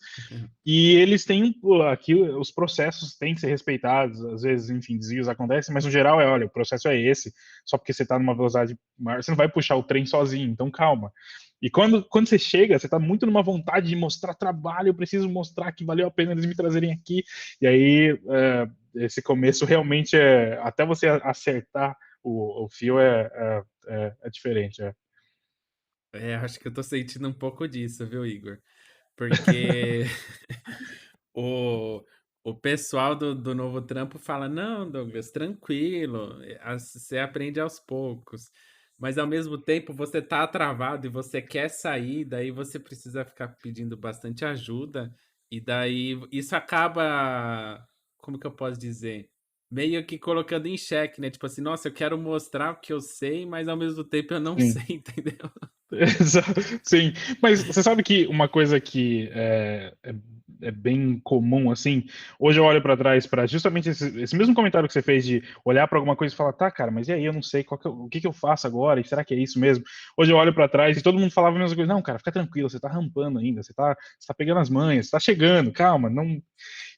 E eles têm aqui os processos têm que ser respeitados, às vezes, enfim, desvios acontecem, mas no geral olha, o processo é esse, só porque você está numa velocidade maior, você não vai puxar o trem sozinho, então calma. E quando você chega, você está muito numa vontade de mostrar trabalho, eu preciso mostrar que valeu a pena eles me trazerem aqui. E aí, esse começo realmente até você acertar o fio é diferente. É. É, acho que eu tô sentindo um pouco disso, viu, Igor? Porque o o pessoal do novo trampo fala: "Não, Douglas, tranquilo, você aprende aos poucos". Mas ao mesmo tempo você tá travado e você quer sair, daí você precisa ficar pedindo bastante ajuda, e daí isso acaba, como que eu posso dizer? Meio que colocando em xeque, né, tipo assim: "Nossa, eu quero mostrar o que eu sei, mas ao mesmo tempo eu não Sim. sei", entendeu? Sim, mas você sabe que uma coisa que é bem comum, assim, hoje eu olho para trás para justamente esse mesmo comentário que você fez de olhar para alguma coisa e falar, tá, cara, mas e aí, eu não sei o que que eu faço agora, e será que é isso mesmo? Hoje eu olho para trás e todo mundo falava a mesma coisa, não, cara, fica tranquilo, você tá rampando ainda, você tá pegando as manhas, você tá chegando, calma, não.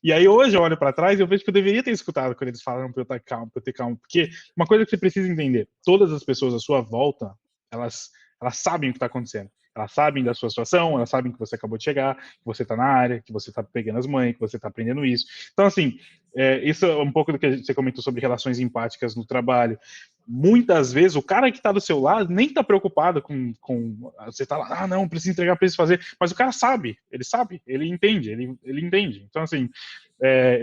E aí hoje eu olho para trás e eu vejo que eu deveria ter escutado quando eles falaram para eu estar calmo, para eu ter calma, porque uma coisa que você precisa entender, todas as pessoas à sua volta, elas elas sabem o que está acontecendo. Elas sabem da sua situação, elas sabem que você acabou de chegar, que você está na área, que você está pegando as mães, que você está aprendendo isso. Então, assim, isso é um pouco do que você comentou sobre relações empáticas no trabalho. Muitas vezes o cara que está do seu lado nem está preocupado com. Você está lá, ah, não, preciso entregar, preciso fazer. Mas o cara sabe, ele entende, ele entende. Então, assim,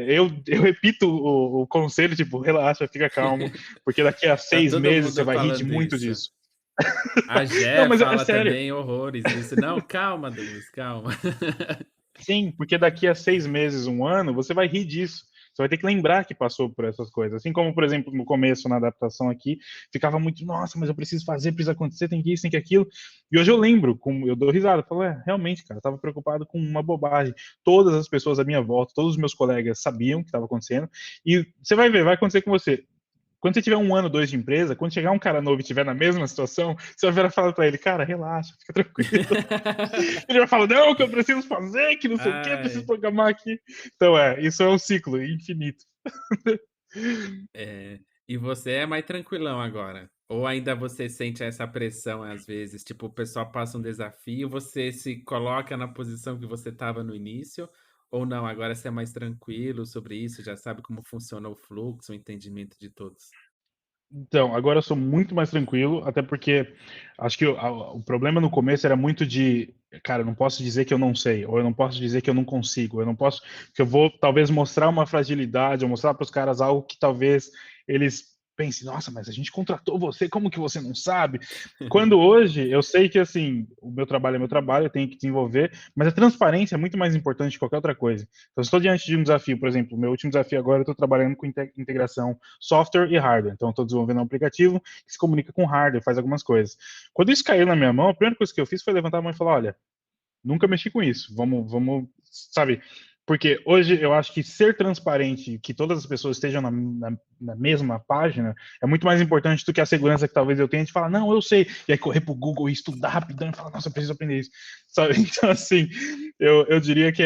eu repito o conselho, tipo, relaxa, fica calmo, porque daqui a Tá 6 meses você todo mundo vai rir de falando muito isso. disso. A Não, Gé mas é fala sério. também horrores disso. Não, calma, Douglas, calma. Sim, porque daqui a 6 meses, um ano, você vai rir disso. Você vai ter que lembrar que passou por essas coisas. Assim como, por exemplo, no começo, na adaptação aqui, ficava muito, nossa, mas eu preciso fazer, precisa acontecer, tem que isso, tem que aquilo. E hoje eu lembro, eu dou risada, eu falo, realmente, cara, eu estava preocupado com uma bobagem. Todas as pessoas à minha volta, todos os meus colegas sabiam o que estava acontecendo. E você vai ver, vai acontecer com você. Quando você tiver 1 ano, 2 de empresa, quando chegar um cara novo e estiver na mesma situação, você vai virar e falar pra ele, cara, relaxa, fica tranquilo. Ele vai falar, não, que eu preciso fazer, que não sei o que, preciso Ai, programar aqui. Então, isso é um ciclo infinito. e você é mais tranquilão agora? Ou ainda você sente essa pressão às vezes? Tipo, o pessoal passa um desafio, você se coloca na posição que você estava no início? Ou não, agora você é mais tranquilo sobre isso, já sabe como funciona o fluxo, o entendimento de todos? Então, agora eu sou muito mais tranquilo, até porque acho que o problema no começo era muito de, cara, eu não posso dizer que eu não sei, ou eu não posso dizer que eu não consigo, eu não posso, que eu vou talvez mostrar uma fragilidade, ou mostrar para os caras algo que talvez eles pensem, nossa, mas a gente contratou você, como que você não sabe? Quando hoje eu sei que assim, o meu trabalho é meu trabalho, eu tenho que desenvolver, mas a transparência é muito mais importante que qualquer outra coisa. Então, se estou diante de um desafio, por exemplo, o meu último desafio agora, eu estou trabalhando com integração software e hardware. Então, estou desenvolvendo um aplicativo que se comunica com hardware, faz algumas coisas. Quando isso caiu na minha mão, a primeira coisa que eu fiz foi levantar a mão e falar: olha, nunca mexi com isso. Vamos, sabe? Porque hoje eu acho que ser transparente, que todas as pessoas estejam na mesma página, é muito mais importante do que a segurança que talvez eu tenha de falar, não, eu sei, e aí correr pro Google e estudar rapidão e falar, nossa, eu preciso aprender isso. Sabe? Então, assim, eu diria que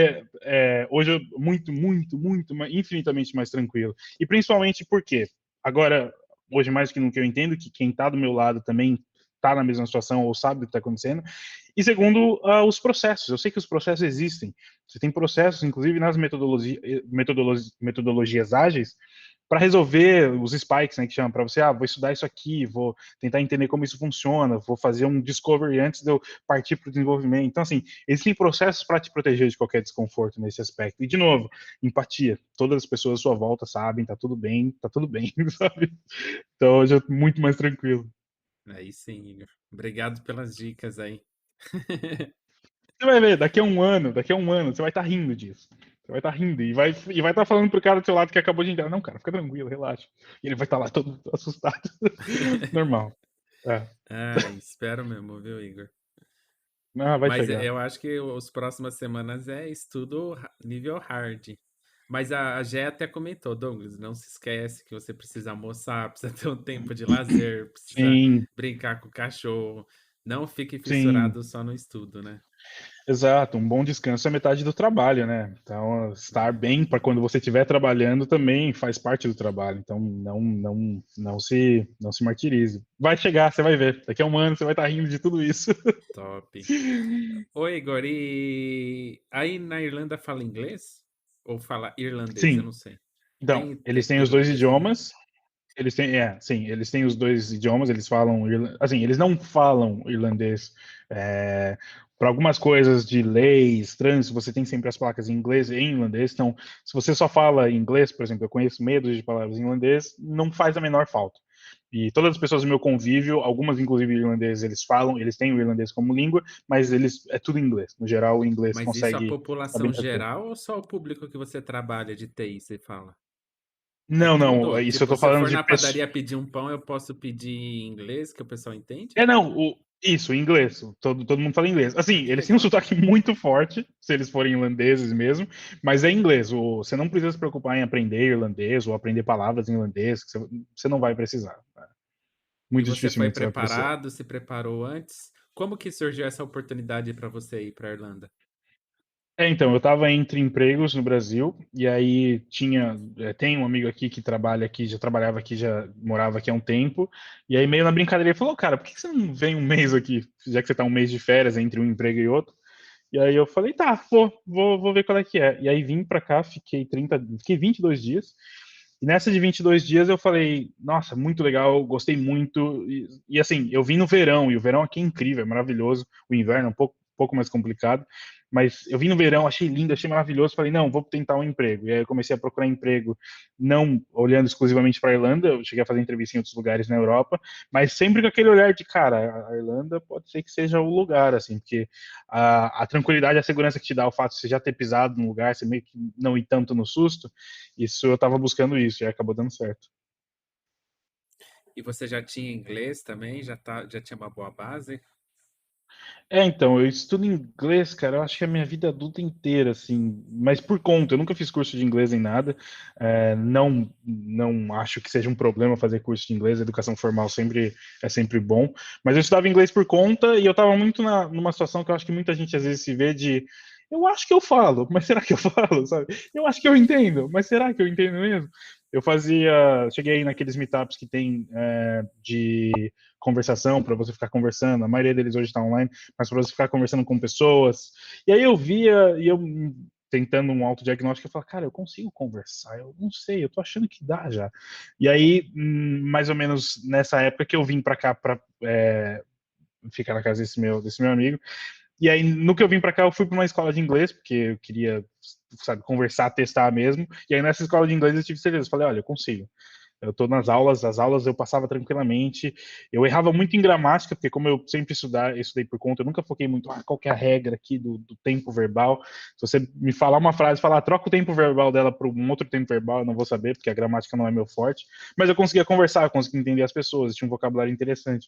hoje eu muito, muito, muito, infinitamente mais tranquilo. E principalmente porque, agora, hoje mais do que nunca eu entendo que quem está do meu lado também está na mesma situação ou sabe o que está acontecendo, e segundo, os processos. Eu sei que os processos existem. Você tem processos, inclusive nas metodologias ágeis, para resolver os spikes, né, que chama, para você, vou estudar isso aqui, vou tentar entender como isso funciona, vou fazer um discovery antes de eu partir para o desenvolvimento. Então, assim, existem processos para te proteger de qualquer desconforto nesse aspecto. E, de novo, empatia. Todas as pessoas à sua volta sabem, tá tudo bem, sabe? Então, hoje eu tô muito mais tranquilo. Aí sim, Igor. Obrigado pelas dicas aí. Você vai ver, daqui a um ano, você vai estar rindo disso. Você vai estar rindo e vai estar falando pro cara do seu lado que acabou de entrar. Não, cara, fica tranquilo, relaxa. E ele vai estar lá todo assustado. Normal. É. Ai, espero mesmo, viu, Igor? Ah, vai Mas chegar. eu acho que as próximas semanas é estudo nível hard. Mas a Gé até comentou, Douglas, não se esquece que você precisa almoçar, precisa ter um tempo de lazer, precisa Sim, brincar com o cachorro. Não fique sim. fissurado só no estudo, né? Exato, um bom descanso é metade do trabalho, né? Então, estar bem para quando você estiver trabalhando também faz parte do trabalho. Então, não se martirize. Vai chegar, você vai ver. Daqui a um ano você vai estar rindo de tudo isso. Top. Oi, Igor, e aí na Irlanda fala inglês? Ou fala irlandês? Eu Sim. não sei. Então, Tem eles têm os dois irlandês também? idiomas. Sim, eles têm os dois idiomas, eles falam, assim, eles não falam irlandês. Para algumas coisas de leis, trânsito, você tem sempre as placas em inglês e em irlandês. Então, se você só fala inglês, por exemplo, eu conheço medos de palavras em irlandês, não faz a menor falta. E todas as pessoas do meu convívio, algumas inclusive irlandês, eles falam, eles têm o irlandês como língua, mas eles é tudo em inglês. No geral, o inglês Mas isso a consegue tá população bem tranquilo. geral ou só o público que você trabalha de TI, você fala? É Não, não, tudo? isso eu Tipo, tô se eu falando for de na pessoas. padaria pedir um pão, eu posso pedir em inglês, que o pessoal entende? Não, isso, inglês. Todo mundo fala inglês. Ah, Assim, que eles têm um legal. sotaque muito forte, se eles forem irlandeses mesmo, mas é inglês. Você não precisa se preocupar em aprender irlandês ou aprender palavras em irlandês, que você não vai precisar. E Muito você foi dificilmente você vai precisar. preparado, se preparou antes? Como que surgiu essa oportunidade para você ir para Irlanda? Então, eu estava entre empregos no Brasil, e aí tem um amigo aqui que trabalha aqui, já trabalhava aqui, já morava aqui há um tempo, e aí meio na brincadeira ele falou, cara, por que você não vem um mês aqui, já que você está um mês de férias entre um emprego e outro? E aí eu falei, tá, vou ver qual é que é. E aí vim pra cá, fiquei 22 dias. E nessa de 22 dias eu falei, nossa, muito legal, gostei muito. E assim, eu vim no verão, e o verão aqui é incrível, é maravilhoso. O inverno é um pouco mais complicado. Mas eu vim no verão, achei lindo, achei maravilhoso. Falei, não, vou tentar um emprego. E aí eu comecei a procurar emprego, não olhando exclusivamente para a Irlanda, eu cheguei a fazer entrevista em outros lugares na Europa, mas sempre com aquele olhar de, cara, a Irlanda pode ser que seja o lugar, assim, porque a tranquilidade e a segurança que te dá o fato de você já ter pisado num lugar, você meio que não ir tanto no susto, isso eu tava buscando isso e acabou dando certo. E você já tinha inglês também? Já tinha uma boa base? Então, eu estudo inglês, cara, eu acho que a minha vida adulta inteira, assim, mas por conta, eu nunca fiz curso de inglês nem nada, não acho que seja um problema fazer curso de inglês, a educação formal é sempre bom, mas eu estudava inglês por conta e eu estava muito numa situação que eu acho que muita gente às vezes se vê de, eu acho que eu falo, mas será que eu falo, sabe? Eu acho que eu entendo, mas será que eu entendo mesmo? Cheguei aí naqueles meetups que tem de conversação para você ficar conversando, a maioria deles hoje está online, mas para você ficar conversando com pessoas. E aí eu via, e eu tentando um autodiagnóstico, eu falava, cara, eu consigo conversar, eu não sei, eu tô achando que dá já. E aí, mais ou menos nessa época que eu vim para cá para ficar na casa desse meu amigo, e aí no que eu vim para cá eu fui para uma escola de inglês, porque eu queria, sabe, conversar, testar mesmo, e aí nessa escola de inglês eu tive certeza, eu falei, olha, eu consigo. Eu estou nas aulas, as aulas eu passava tranquilamente. Eu errava muito em gramática, porque como eu sempre estudei por conta, eu nunca foquei muito, qual que é a regra aqui do tempo verbal. Se você me falar uma frase, falar, troca o tempo verbal dela para um outro tempo verbal, eu não vou saber, porque a gramática não é meu forte. Mas eu conseguia conversar, eu conseguia entender as pessoas, tinha um vocabulário interessante.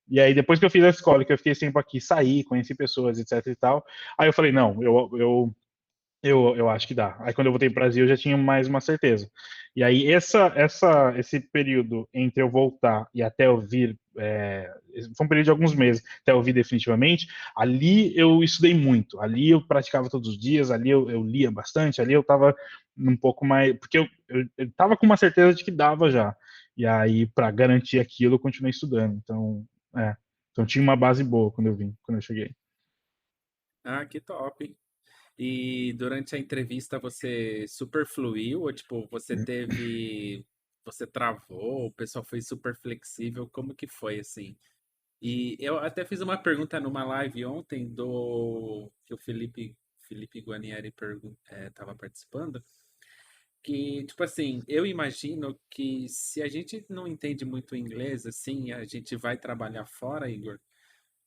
E aí, depois que eu fiz a escola, que eu fiquei sempre aqui, saí, conheci pessoas, etc e tal, aí eu falei, não, eu acho que dá. Aí quando eu voltei para o Brasil, eu já tinha mais uma certeza. E aí esse período entre eu voltar e até eu vir, foi um período de alguns meses, até eu vir definitivamente, ali eu estudei muito, ali eu praticava todos os dias, ali eu lia bastante, ali eu estava um pouco mais, porque eu tava com uma certeza de que dava já. E aí, para garantir aquilo, eu continuei estudando. Então tinha uma base boa quando eu cheguei. Ah, que top. E durante a entrevista você super fluiu, ou tipo, você travou, o pessoal foi super flexível, como que foi assim? E eu até fiz uma pergunta numa live ontem que o Felipe Guarnieri estava participando, que, tipo assim, eu imagino que se a gente não entende muito inglês, assim, a gente vai trabalhar fora, Igor,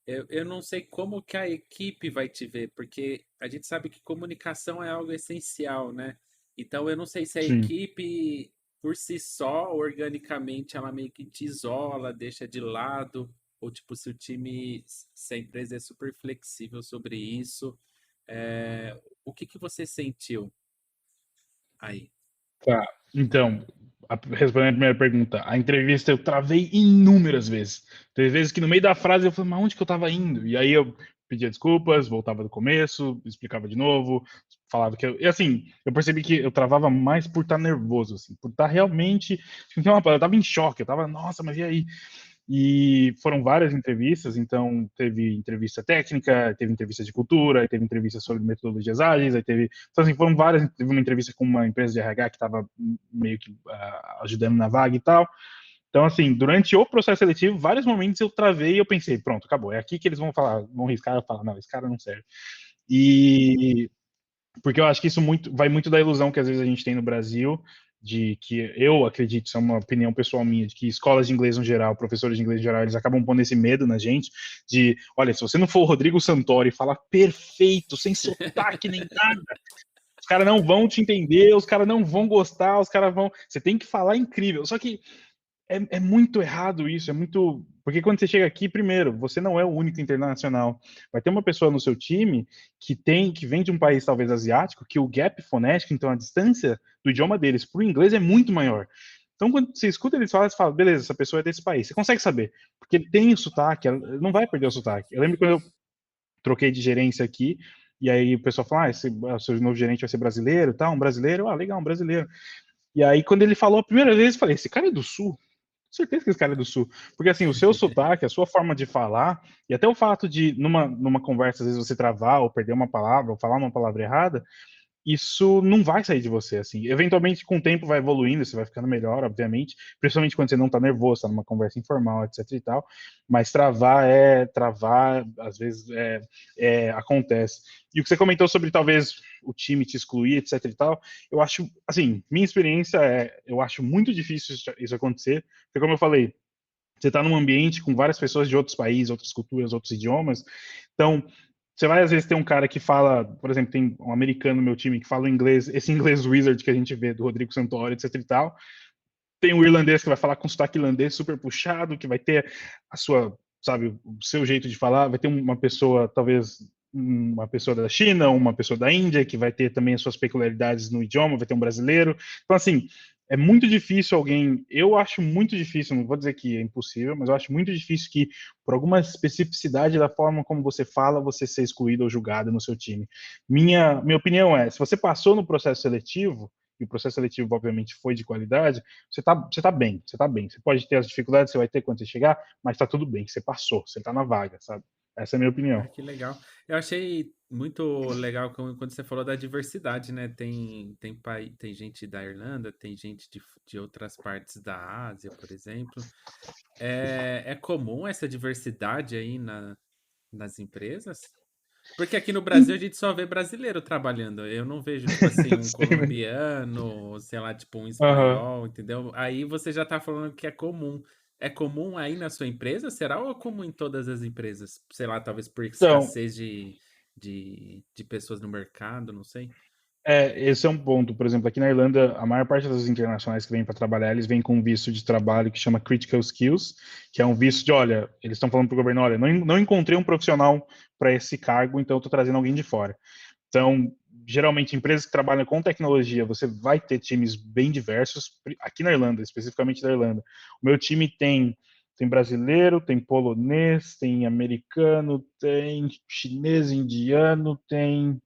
Eu não sei como que a equipe vai te ver, porque a gente sabe que comunicação é algo essencial, né? Então eu não sei se a Sim. equipe por si só, organicamente, ela meio que te isola, deixa de lado, ou tipo, se o time, se a empresa é super flexível sobre isso. O que que você sentiu aí? Tá. Então, respondendo a primeira pergunta, a entrevista eu travei inúmeras vezes. Teve vezes que no meio da frase eu falei, mas onde que eu tava indo? E aí eu pedia desculpas, voltava do começo, explicava de novo, falava que eu. E assim, eu percebi que eu travava mais por estar nervoso, assim, por estar realmente. Não tem uma palavra, eu tava em choque, eu tava, nossa, mas e aí? E foram várias entrevistas, então teve entrevista técnica, teve entrevista de cultura, teve entrevista sobre metodologias ágeis, aí teve, então assim, foram várias, teve uma entrevista com uma empresa de RH que estava meio que ajudando na vaga e tal. Então assim, durante o processo seletivo, vários momentos eu travei e eu pensei, pronto, acabou, é aqui que eles vão falar, vão riscar e falar, não, esse cara não serve. E porque eu acho que isso muito, vai muito da ilusão que às vezes a gente tem no Brasil, de que eu acredito, isso é uma opinião pessoal minha, de que escolas de inglês no geral, professores de inglês no geral, eles acabam pondo esse medo na gente, de, olha, se você não for o Rodrigo Santoro e falar perfeito, sem sotaque nem nada, os caras não vão te entender, os caras não vão gostar, os caras vão. Você tem que falar incrível. Só que é muito errado isso, é muito. Porque quando você chega aqui, primeiro, você não é o único internacional. Vai ter uma pessoa no seu time que vem de um país talvez asiático, que o gap fonético, então a distância do idioma deles para o inglês é muito maior. Então, quando você escuta eles falar, você fala, beleza, essa pessoa é desse país. Você consegue saber, porque ele tem o sotaque, ele não vai perder o sotaque. Eu lembro quando eu troquei de gerência aqui, e aí o pessoal falou, o seu novo gerente vai ser brasileiro, tá? Um brasileiro? Ah, legal, um brasileiro. E aí, quando ele falou a primeira vez, eu falei, esse cara é do Sul? Certeza que esse cara é do Sul. Porque assim, o seu sotaque, a sua forma de falar, e até o fato de, numa conversa, às vezes você travar ou perder uma palavra, ou falar uma palavra errada, isso não vai sair de você, assim. Eventualmente, com o tempo vai evoluindo, você vai ficando melhor, obviamente, principalmente quando você não tá nervoso, tá numa conversa informal, etc e tal, mas travar, às vezes acontece. E o que você comentou sobre talvez o time te excluir, etc e tal, eu acho, assim, minha experiência eu acho muito difícil isso acontecer, porque como eu falei, você está num ambiente com várias pessoas de outros países, outras culturas, outros idiomas. Então, você vai às vezes ter um cara que fala, por exemplo, tem um americano no meu time que fala inglês, esse inglês wizard que a gente vê do Rodrigo Santoro, etc e tal. Tem um irlandês que vai falar com sotaque irlandês super puxado, que vai ter a sua, sabe, o seu jeito de falar. Vai ter uma pessoa, talvez uma pessoa da China, uma pessoa da Índia, que vai ter também as suas peculiaridades no idioma, vai ter um brasileiro. Então, assim, é muito difícil alguém. Eu acho muito difícil, não vou dizer que é impossível, mas eu acho muito difícil que, por alguma especificidade da forma como você fala, você ser excluído ou julgado no seu time. Minha opinião é: se você passou no processo seletivo, e o processo seletivo, obviamente, foi de qualidade, você tá bem, você tá bem. Você pode ter as dificuldades, você vai ter quando você chegar, mas tá tudo bem, você passou, você tá na vaga, sabe? Essa é a minha opinião. Ah, que legal. Eu achei muito legal quando você falou da diversidade, né? Tem gente da Irlanda, tem gente de outras partes da Ásia, por exemplo. É comum essa diversidade aí nas empresas? Porque aqui no Brasil a gente só vê brasileiro trabalhando. Eu não vejo, tipo assim, um colombiano, sei lá, tipo um Aham. espanhol, entendeu? Aí você já tá falando que é comum. É comum aí na sua empresa, será? Ou é comum em todas as empresas? Sei lá, talvez por Então, escassez de pessoas no mercado, não sei. esse é um ponto. Por exemplo, aqui na Irlanda, a maior parte das internacionais que vêm para trabalhar, eles vêm com um visto de trabalho que chama Critical Skills, que é um visto de, olha, eles estão falando para o governo, olha, não encontrei um profissional para esse cargo, então estou trazendo alguém de fora. Então, geralmente, empresas que trabalham com tecnologia, você vai ter times bem diversos. Aqui na Irlanda, especificamente da Irlanda, o meu time tem brasileiro, tem polonês, tem americano, tem chinês, indiano, tem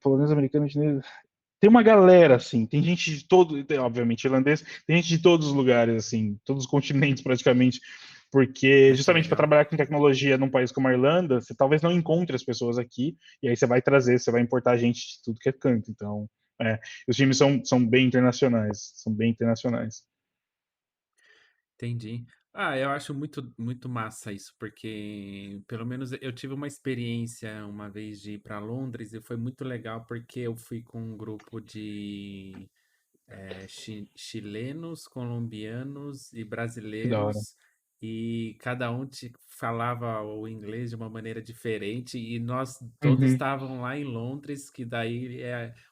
polonês, americano, chinês. Tem uma galera, assim, tem gente de todo, obviamente, irlandês, tem gente de todos os lugares, assim, todos os continentes praticamente, porque Ah, que justamente para legal. trabalhar com tecnologia num país como a Irlanda, você talvez não encontre as pessoas aqui, e aí você vai importar gente de tudo que é canto. Então, os times são bem internacionais, são bem internacionais. Entendi. Ah, eu acho muito, muito massa isso, porque pelo menos eu tive uma experiência uma vez de ir para Londres e foi muito legal porque eu fui com um grupo de chilenos, colombianos e Que da hora. brasileiros. e cada um falava o inglês de uma maneira diferente, e nós todos Uhum. estavam lá em Londres, que daí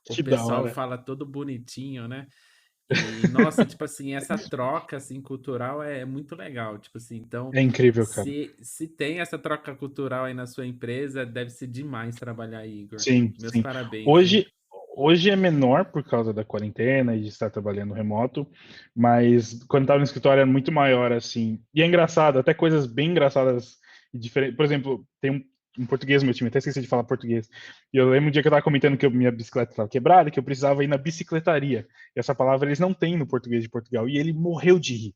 o Que da pessoal hora. fala todo bonitinho, né? E nossa, tipo assim, essa troca assim cultural é muito legal, tipo assim, então É incrível, cara. se tem essa troca cultural aí na sua empresa, deve ser demais trabalhar aí, Igor. Sim, Meus sim. parabéns, hein? Hoje hoje é menor por causa da quarentena e de estar trabalhando remoto, mas quando estava no escritório era muito maior, assim. E é engraçado, até coisas bem engraçadas e diferentes. Por exemplo, tem um português no meu time, até esqueci de falar português. E eu lembro um dia que eu estava comentando que minha bicicleta estava quebrada e que eu precisava ir na bicicletaria. E essa palavra eles não têm no português de Portugal. E ele morreu de rir.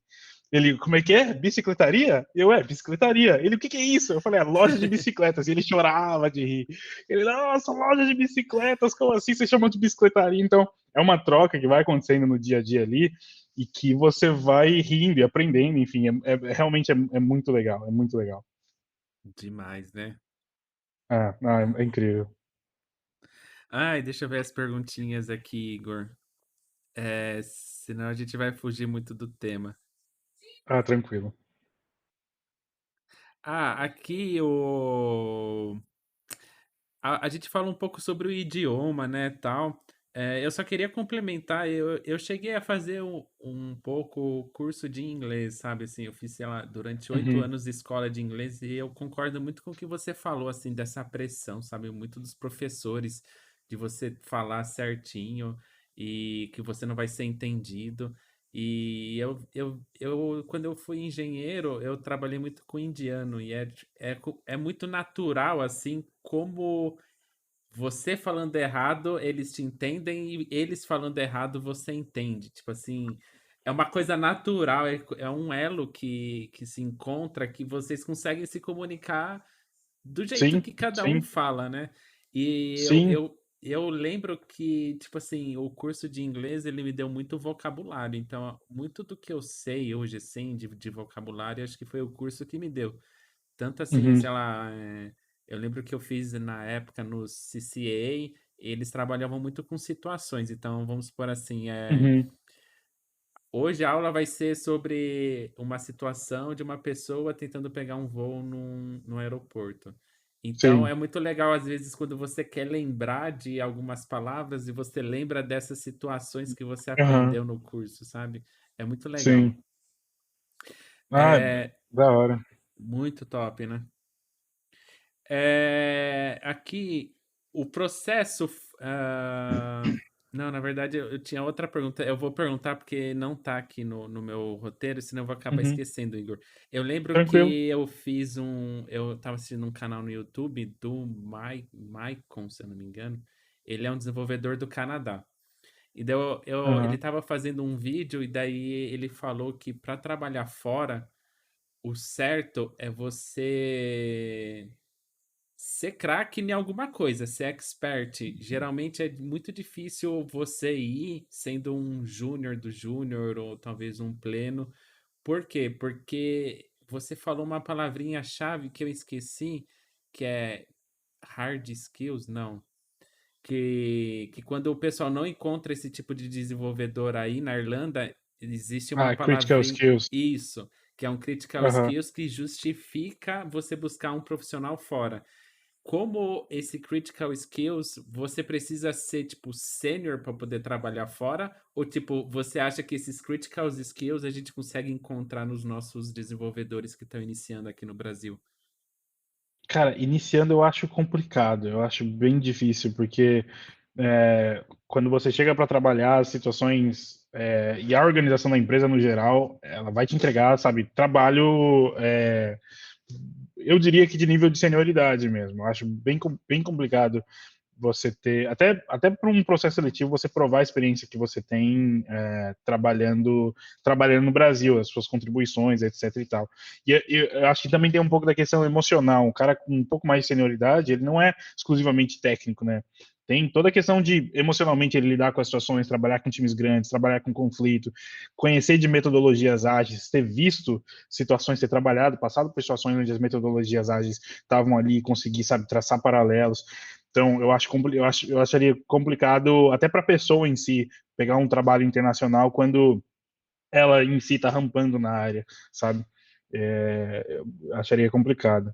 Ele, como é que é? Bicicletaria? Bicicletaria. Ele, o que que é isso? Eu falei, é loja de bicicletas. E ele chorava de rir. Ele, nossa, loja de bicicletas, como assim vocês chamam de bicicletaria? Então, é uma troca que vai acontecendo no dia a dia ali e que você vai rindo e aprendendo, enfim, realmente é muito legal, é muito legal. Demais, né? É incrível. Ai, deixa eu ver as perguntinhas aqui, Igor. Senão a gente vai fugir muito do tema. Tranquilo. Aqui a gente fala um pouco sobre o idioma, né, tal. Eu só queria complementar, eu cheguei a fazer um pouco curso de inglês, sabe, assim, eu fiz, sei lá, durante 8 Uhum, anos de escola de inglês e eu concordo muito com o que você falou, assim, dessa pressão, sabe, muito dos professores, de você falar certinho e que você não vai ser entendido. E quando eu fui engenheiro, eu trabalhei muito com indiano e é muito natural, assim, como você falando errado, eles te entendem e eles falando errado, você entende. Tipo assim, é uma coisa natural, é um elo que se encontra que vocês conseguem se comunicar do jeito sim, que cada um sim, fala, né? E sim, eu lembro que, tipo assim, o curso de inglês ele me deu muito vocabulário. Então, muito do que eu sei hoje, assim, de vocabulário, acho que foi o curso que me deu. Tanto assim, uhum, sei lá, eu lembro que eu fiz na época no CCA, eles trabalhavam muito com situações. Então, vamos supor assim, uhum, hoje a aula vai ser sobre uma situação de uma pessoa tentando pegar um voo no aeroporto. Então, é sim, muito legal, às vezes, quando você quer lembrar de algumas palavras e você lembra dessas situações que você aham, aprendeu no curso, sabe? É muito legal. sim. É Da hora. muito top, né? Aqui, o processo. Não, na verdade, eu tinha outra pergunta. Eu vou perguntar porque não tá aqui no meu roteiro, senão eu vou acabar Uhum, esquecendo, Igor. Eu lembro tranquilo. que eu fiz um. Eu tava assistindo um canal no YouTube do Maicon, se eu não me engano. Ele é um desenvolvedor do Canadá. E daí ele Aham, tava fazendo um vídeo, e daí ele falou que para trabalhar fora, o certo é você ser craque em alguma coisa, ser expert. Geralmente é muito difícil você ir sendo um júnior do júnior ou talvez um pleno. Por quê? Porque você falou uma palavrinha-chave que eu esqueci, que é hard skills, não. Que quando o pessoal não encontra esse tipo de desenvolvedor aí na Irlanda, existe uma critical palavrinha, skills. isso, que é um critical Aham. skills que justifica você buscar um profissional fora. Como esse critical skills, você precisa ser tipo sênior para poder trabalhar fora? Ou tipo, você acha que esses critical skills a gente consegue encontrar nos nossos desenvolvedores que estão iniciando aqui no Brasil? Cara, iniciando eu acho complicado, eu acho bem difícil, porque, quando você chega para trabalhar, as situações, e a organização da empresa no geral, ela vai te entregar, sabe, trabalho, eu diria que de nível de senioridade mesmo. Eu acho bem complicado você ter, até para um processo seletivo, você provar a experiência que você tem trabalhando no Brasil, as suas contribuições, etc e tal. E eu acho que também tem um pouco da questão emocional. Um cara com um pouco mais de senioridade, ele não é exclusivamente técnico, né? Tem toda a questão de emocionalmente ele lidar com as situações, trabalhar com times grandes, trabalhar com conflito, conhecer de metodologias ágeis, ter visto situações, ter trabalhado, passado por situações onde as metodologias ágeis estavam ali, conseguir, sabe, traçar paralelos. Então, eu acharia complicado até para a pessoa em si pegar um trabalho internacional quando ela em si está rampando na área, sabe? eu acharia complicado.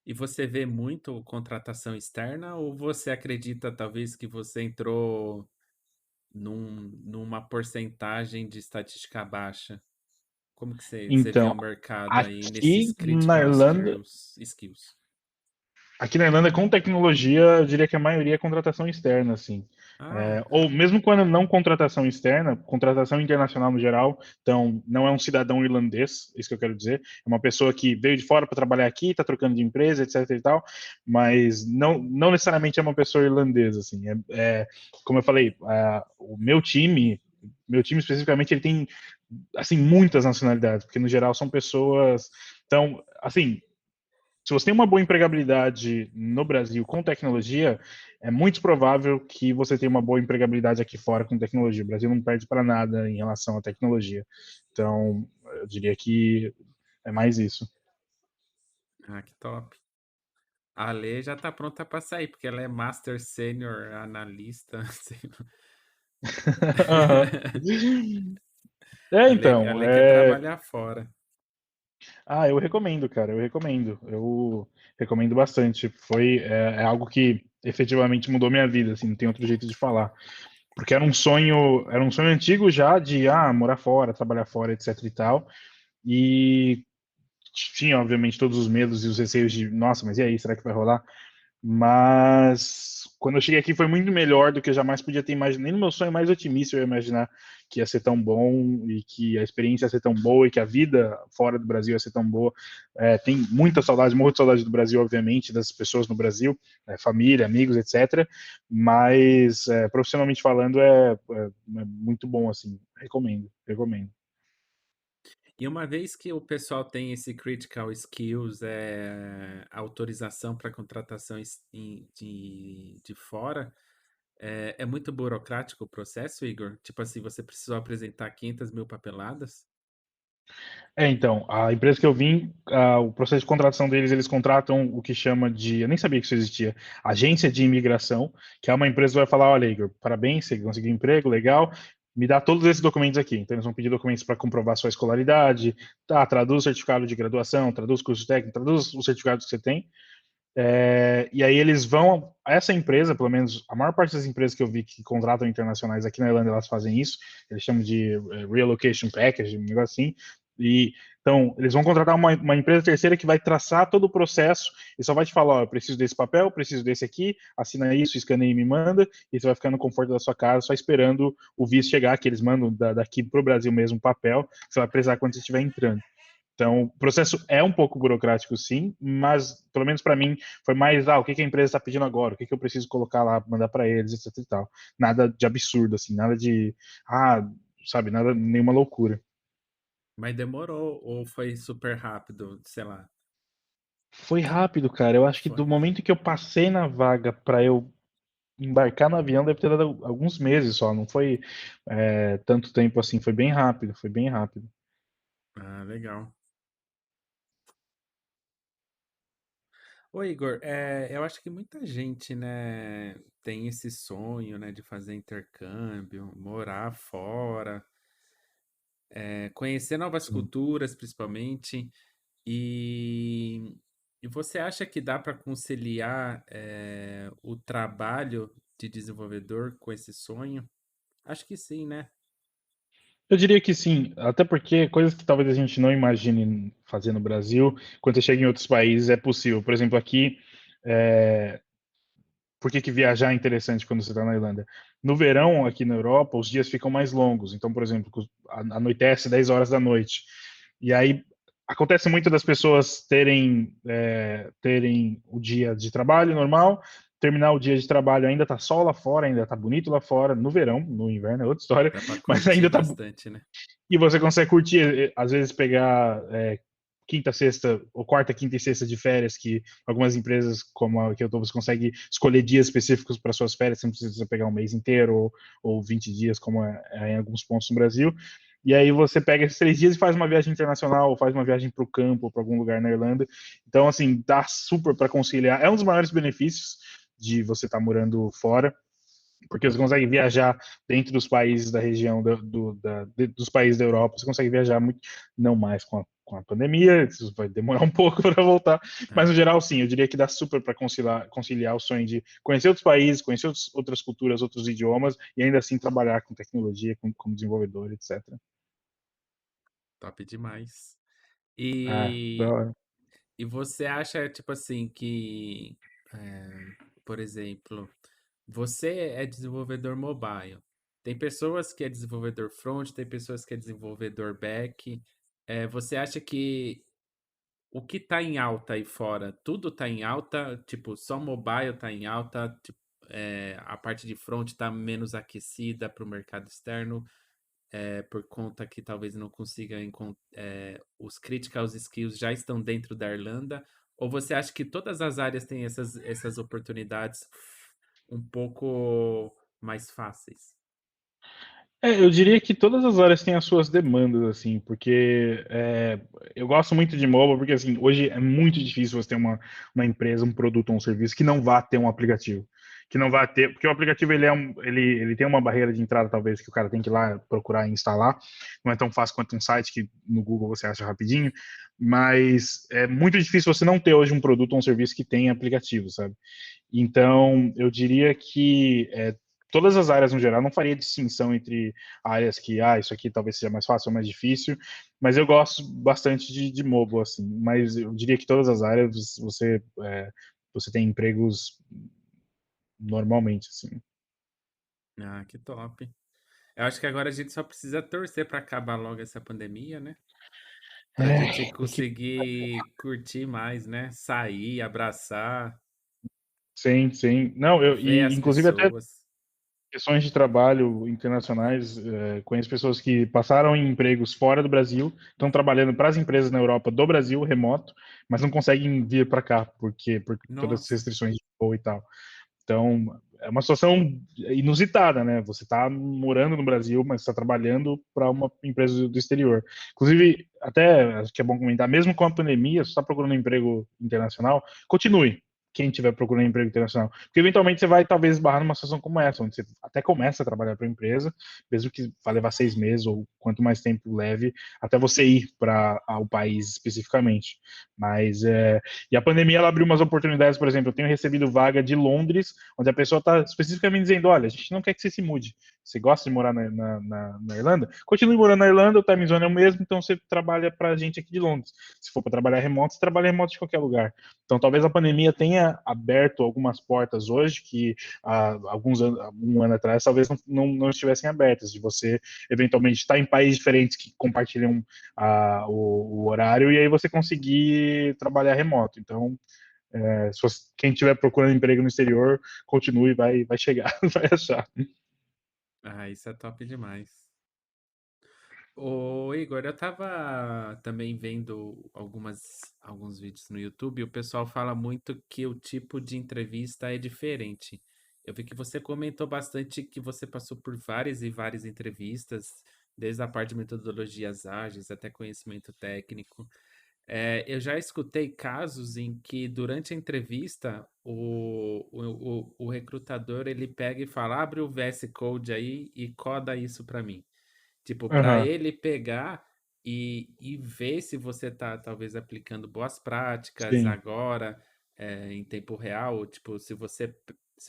E você vê muito contratação externa ou você acredita talvez que você entrou numa porcentagem de estatística baixa? Como que você vê Então, o mercado aí nesses aqui na critical Irlanda, skills? Aqui na Irlanda, com tecnologia, eu diria que a maioria é contratação externa, assim. Ah, Ou mesmo quando não contratação externa, contratação internacional no geral. Então, não é um cidadão irlandês, isso que eu quero dizer. É uma pessoa que veio de fora para trabalhar aqui, está trocando de empresa, etc e tal, mas não necessariamente é uma pessoa irlandesa, assim. Como eu falei, o meu time especificamente, ele tem, assim, muitas nacionalidades, porque no geral são pessoas. Então, assim, se você tem uma boa empregabilidade no Brasil com tecnologia, é muito provável que você tenha uma boa empregabilidade aqui fora com tecnologia. O Brasil não perde para nada em relação à tecnologia. Então, eu diria que é mais isso. que top. A Lê já tá pronta para sair, porque ela é Master Senior Analista. Sei lá. Aham. A Lê, a Então, Lê quer trabalhar fora. eu recomendo, cara, eu recomendo bastante. É algo que efetivamente mudou minha vida, assim, não tem outro jeito de falar. Porque era um sonho antigo já de morar fora, trabalhar fora, etc e tal. E tinha, obviamente, todos os medos e os receios de, nossa, mas e aí, será que vai rolar? Mas quando eu cheguei aqui foi muito melhor do que eu jamais podia ter imaginado. Nem no meu sonho mais otimista eu ia imaginar que ia ser tão bom e que a experiência ia ser tão boa e que a vida fora do Brasil ia ser tão boa. Tem muita saudade, morro de saudade do Brasil, obviamente, das pessoas no Brasil, família, amigos, etc. Mas profissionalmente falando é muito bom, assim. Recomendo, recomendo. E uma vez que o pessoal tem esse critical skills, autorização para contratação de fora, é muito burocrático o processo, Igor? Tipo assim, você precisou apresentar 500 mil papeladas? Então, a empresa que eu vim, o processo de contratação deles, eles contratam o que chama de, eu nem sabia que isso existia, agência de imigração, que é uma empresa que vai falar, olha, Igor, parabéns, você conseguiu um emprego, legal, me dá todos esses documentos aqui. Então, eles vão pedir documentos para comprovar sua escolaridade, tá, traduz o certificado de graduação, traduz o curso técnico, traduz os certificados que você tem, e aí eles vão, essa empresa, pelo menos a maior parte das empresas que eu vi que contratam internacionais aqui na Irlanda, elas fazem isso, eles chamam de relocation package, um negócio assim, e então eles vão contratar uma empresa terceira que vai traçar todo o processo e só vai te falar, ó, eu preciso desse papel, preciso desse aqui, assina isso, escaneia e me manda, e você vai ficar no conforto da sua casa só esperando o visto chegar, que eles mandam daqui para o Brasil mesmo um papel, que você vai precisar quando você estiver entrando. Então, o processo é um pouco burocrático, sim, mas pelo menos para mim foi mais, o que a empresa está pedindo agora, o que eu preciso colocar lá, mandar para eles, etc e tal. Nada de absurdo, assim, nada de, sabe, nada, nenhuma loucura. Mas demorou ou foi super rápido, sei lá. Foi rápido, cara. Eu acho que Foi. do momento que eu passei na vaga para eu embarcar no avião, deve ter dado alguns meses só, não foi tanto tempo assim, foi bem rápido, foi bem rápido. Ah, legal. Ô Igor, eu acho que muita gente, né, tem esse sonho, né, de fazer intercâmbio, morar fora, conhecer novas Sim. culturas, principalmente. E, e você acha que dá para conciliar, o trabalho de desenvolvedor com esse sonho? Acho que sim, né? Eu diria que sim, até porque coisas que talvez a gente não imagine fazer no Brasil, quando você chega em outros países é possível. Por exemplo, aqui, é, por que viajar é interessante quando você está na Irlanda? No verão, aqui na Europa, os dias ficam mais longos. Então, por exemplo, anoitece 10 horas da noite. E aí acontece muito das pessoas terem o dia de trabalho normal, terminar o dia de trabalho, ainda tá sol lá fora, ainda tá bonito lá fora, no verão, no inverno é outra história, Dá para mas curtir ainda tá, bastante, né? e você consegue curtir, às vezes pegar quinta, sexta, ou quarta, quinta e sexta de férias, que algumas empresas, como a que eu tô, você consegue escolher dias específicos para suas férias, você não precisa pegar um mês inteiro ou 20 dias, como em alguns pontos no Brasil. E aí você pega esses 3 dias e faz uma viagem internacional, ou faz uma viagem para o campo, ou para algum lugar na Irlanda. Então, assim, dá super para conciliar. É um dos maiores benefícios de você estar morando fora, porque você consegue viajar dentro dos países da região dos países da Europa, você consegue viajar muito, não mais com a pandemia, isso vai demorar um pouco para voltar, mas no É, geral sim, eu diria que dá super para conciliar o sonho de conhecer outros países, conhecer outras culturas, outros idiomas e ainda assim trabalhar com tecnologia, como desenvolvedor, etc. top demais. Ah, da E hora. e você acha, tipo assim, que, por exemplo, você é desenvolvedor mobile. Tem pessoas que é desenvolvedor front, tem pessoas que é desenvolvedor back. Você acha que o que tá em alta aí fora, tudo tá em alta? Tipo, só mobile tá em alta? Tipo, a parte de front tá menos aquecida para o mercado externo? Por conta que talvez não consiga os critical skills já estão dentro da Irlanda? Ou você acha que todas as áreas têm essas oportunidades um pouco mais fáceis? Eu diria que todas as áreas têm as suas demandas, assim, porque eu gosto muito de mobile, porque assim, hoje é muito difícil você ter uma empresa, um produto ou um serviço que não vá ter um aplicativo. Que não vá ter, porque o aplicativo ele tem uma barreira de entrada, talvez, que o cara tem que ir lá procurar e instalar. Não é tão fácil quanto um site que no Google você acha rapidinho, mas é muito difícil você não ter hoje um produto ou um serviço que tenha aplicativo, sabe? Então, eu diria que todas as áreas no geral, não faria distinção entre áreas que, isso aqui talvez seja mais fácil ou mais difícil, mas eu gosto bastante de mobile, assim, mas eu diria que todas as áreas você tem empregos normalmente, assim. Ah, que top. Eu acho que agora a gente só precisa torcer para acabar logo essa pandemia, né? Pra gente É que, conseguir curtir mais, né? Sair, abraçar, sim, sim. Não, ver e as inclusive até pessoas. questões de trabalho internacionais, conheço pessoas que passaram em empregos fora do Brasil, estão trabalhando para as empresas na Europa do Brasil, remoto, mas não conseguem vir para cá, por todas as Nossa. restrições de voo e tal. Então, é uma situação inusitada, né? Você está morando no Brasil, mas está trabalhando para uma empresa do exterior. Inclusive, até acho que é bom comentar, mesmo com a pandemia, se você está procurando um emprego internacional, continue. Quem estiver procurando um emprego internacional. Porque eventualmente você vai talvez esbarrar numa situação como essa, onde você até começa a trabalhar para a empresa, mesmo que vai levar 6 meses ou quanto mais tempo leve, até você ir para o país especificamente. Mas e a pandemia ela abriu umas oportunidades, por exemplo, eu tenho recebido vaga de Londres, onde a pessoa está especificamente dizendo: olha, a gente não quer que você se mude. Você gosta de morar na Irlanda? Continue morando na Irlanda, o time zone é o mesmo, então você trabalha para a gente aqui de Londres. Se for para trabalhar remoto, você trabalha remoto de qualquer lugar. Então talvez a pandemia tenha aberto algumas portas hoje que um ano atrás talvez não estivessem abertas, de você eventualmente estar em países diferentes que compartilham o horário e aí você conseguir trabalhar remoto. Então, quem estiver procurando emprego no exterior, continue, vai chegar, vai achar. Ah, isso é top demais. Ô, Igor, eu tava também vendo alguns vídeos no YouTube e o pessoal fala muito que o tipo de entrevista é diferente. Eu vi que você comentou bastante que você passou por várias e várias entrevistas, desde a parte de metodologias ágeis até conhecimento técnico. Eu já escutei casos em que durante a entrevista o recrutador ele pega e fala, abre o VS Code aí e coda isso para mim. Tipo, para Aham, ele pegar e ver se você tá talvez aplicando boas práticas sim, agora, em tempo real. Tipo, se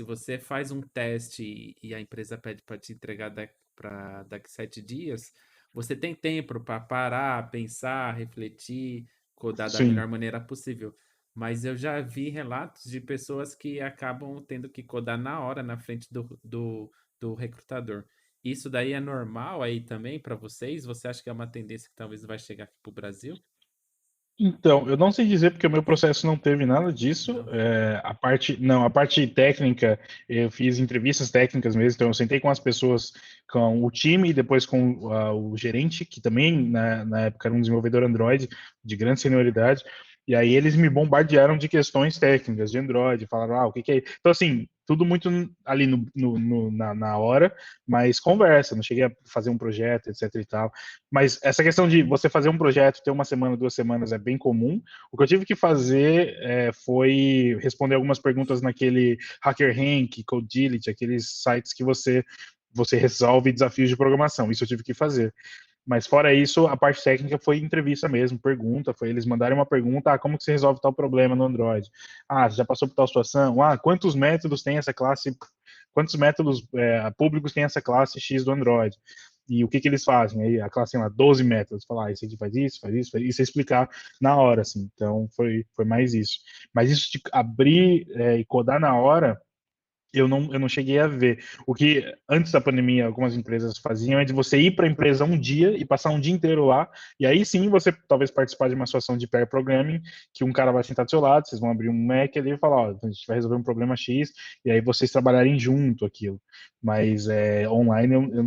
você faz um teste e a empresa pede para te entregar para daqui 7 dias, você tem tempo para parar, pensar, refletir, codar da sim. melhor maneira possível. Mas eu já vi relatos de pessoas que acabam tendo que codar na hora, na frente do recrutador. Isso daí é normal aí também para vocês? Você acha que é uma tendência que talvez vai chegar aqui para o Brasil? Então, eu não sei dizer porque o meu processo não teve nada disso. Não. A parte técnica, eu fiz entrevistas técnicas mesmo, então eu sentei com as pessoas, com o time e depois com o gerente, que também na época era um desenvolvedor Android de grande senioridade. E aí eles me bombardearam de questões técnicas de Android, falaram, o que que é. Então, assim, tudo muito ali na hora, mas conversa, não cheguei a fazer um projeto, etc e tal. Mas essa questão de você fazer um projeto, ter uma semana, 2 semanas é bem comum. O que eu tive que fazer foi responder algumas perguntas naquele HackerRank, Codility, aqueles sites que você resolve desafios de programação. Isso eu tive que fazer. Mas fora isso, a parte técnica foi entrevista mesmo, pergunta, foi eles mandarem uma pergunta, como que você resolve tal problema no Android? Já passou por tal situação? Quantos métodos tem essa classe, quantos métodos públicos tem essa classe X do Android? E o que eles fazem? Aí a classe tem lá 12 métodos, falar, esse aqui faz isso, faz isso, faz isso, e explicar na hora, assim. Então foi mais isso. Mas isso de abrir e codar na hora, eu não cheguei a ver. O que antes da pandemia algumas empresas faziam é de você ir para a empresa um dia e passar um dia inteiro lá, e aí sim você talvez participar de uma situação de pair programming, que um cara vai sentar do seu lado, vocês vão abrir um Mac ali e falar, ó, a gente vai resolver um problema X, e aí vocês trabalharem junto aquilo. Mas online eu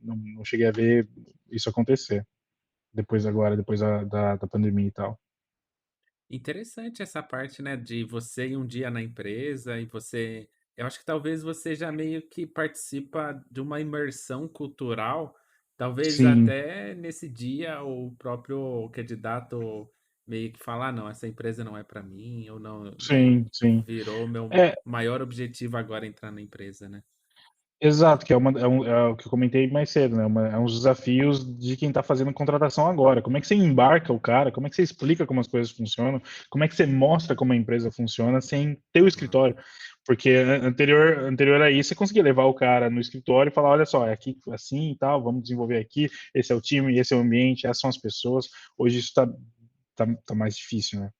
não cheguei a ver isso acontecer, depois da pandemia e tal. Interessante essa parte, né, de você ir um dia na empresa e você eu acho que talvez você já meio que participa de uma imersão cultural, talvez Sim, até nesse dia o próprio candidato meio que falar: "Ah, não, essa empresa não é para mim", ou não, sim, sim. virou meu É, maior objetivo agora entrar na empresa, né. exato, que é o que eu comentei mais cedo, né? É uns desafios de quem está fazendo contratação agora. Como é que você embarca o cara? Como é que você explica como as coisas funcionam? Como é que você mostra como a empresa funciona sem ter o Uau, escritório? Porque anterior a isso, você conseguia levar o cara no escritório e falar: olha só, é aqui assim e tal, vamos desenvolver aqui, esse é o time, esse é o ambiente, essas são as pessoas. Hoje isso tá mais difícil, né?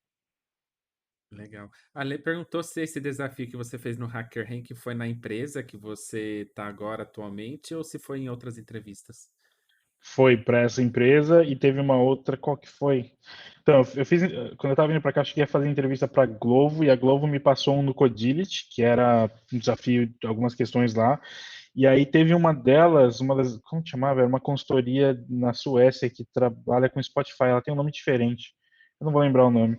legal. A Lê perguntou se esse desafio que você fez no Hacker Rank foi na empresa que você está agora atualmente ou se foi em outras entrevistas? Foi para essa empresa e teve uma outra, qual que foi? Então, eu fiz, quando eu estava vindo para cá, eu cheguei a fazer entrevista para a Glovo e a Glovo me passou um no Codility, que era um desafio de algumas questões lá. E aí teve uma delas, como que chamava? Era uma consultoria na Suécia que trabalha com Spotify, ela tem um nome diferente. Eu não vou lembrar o nome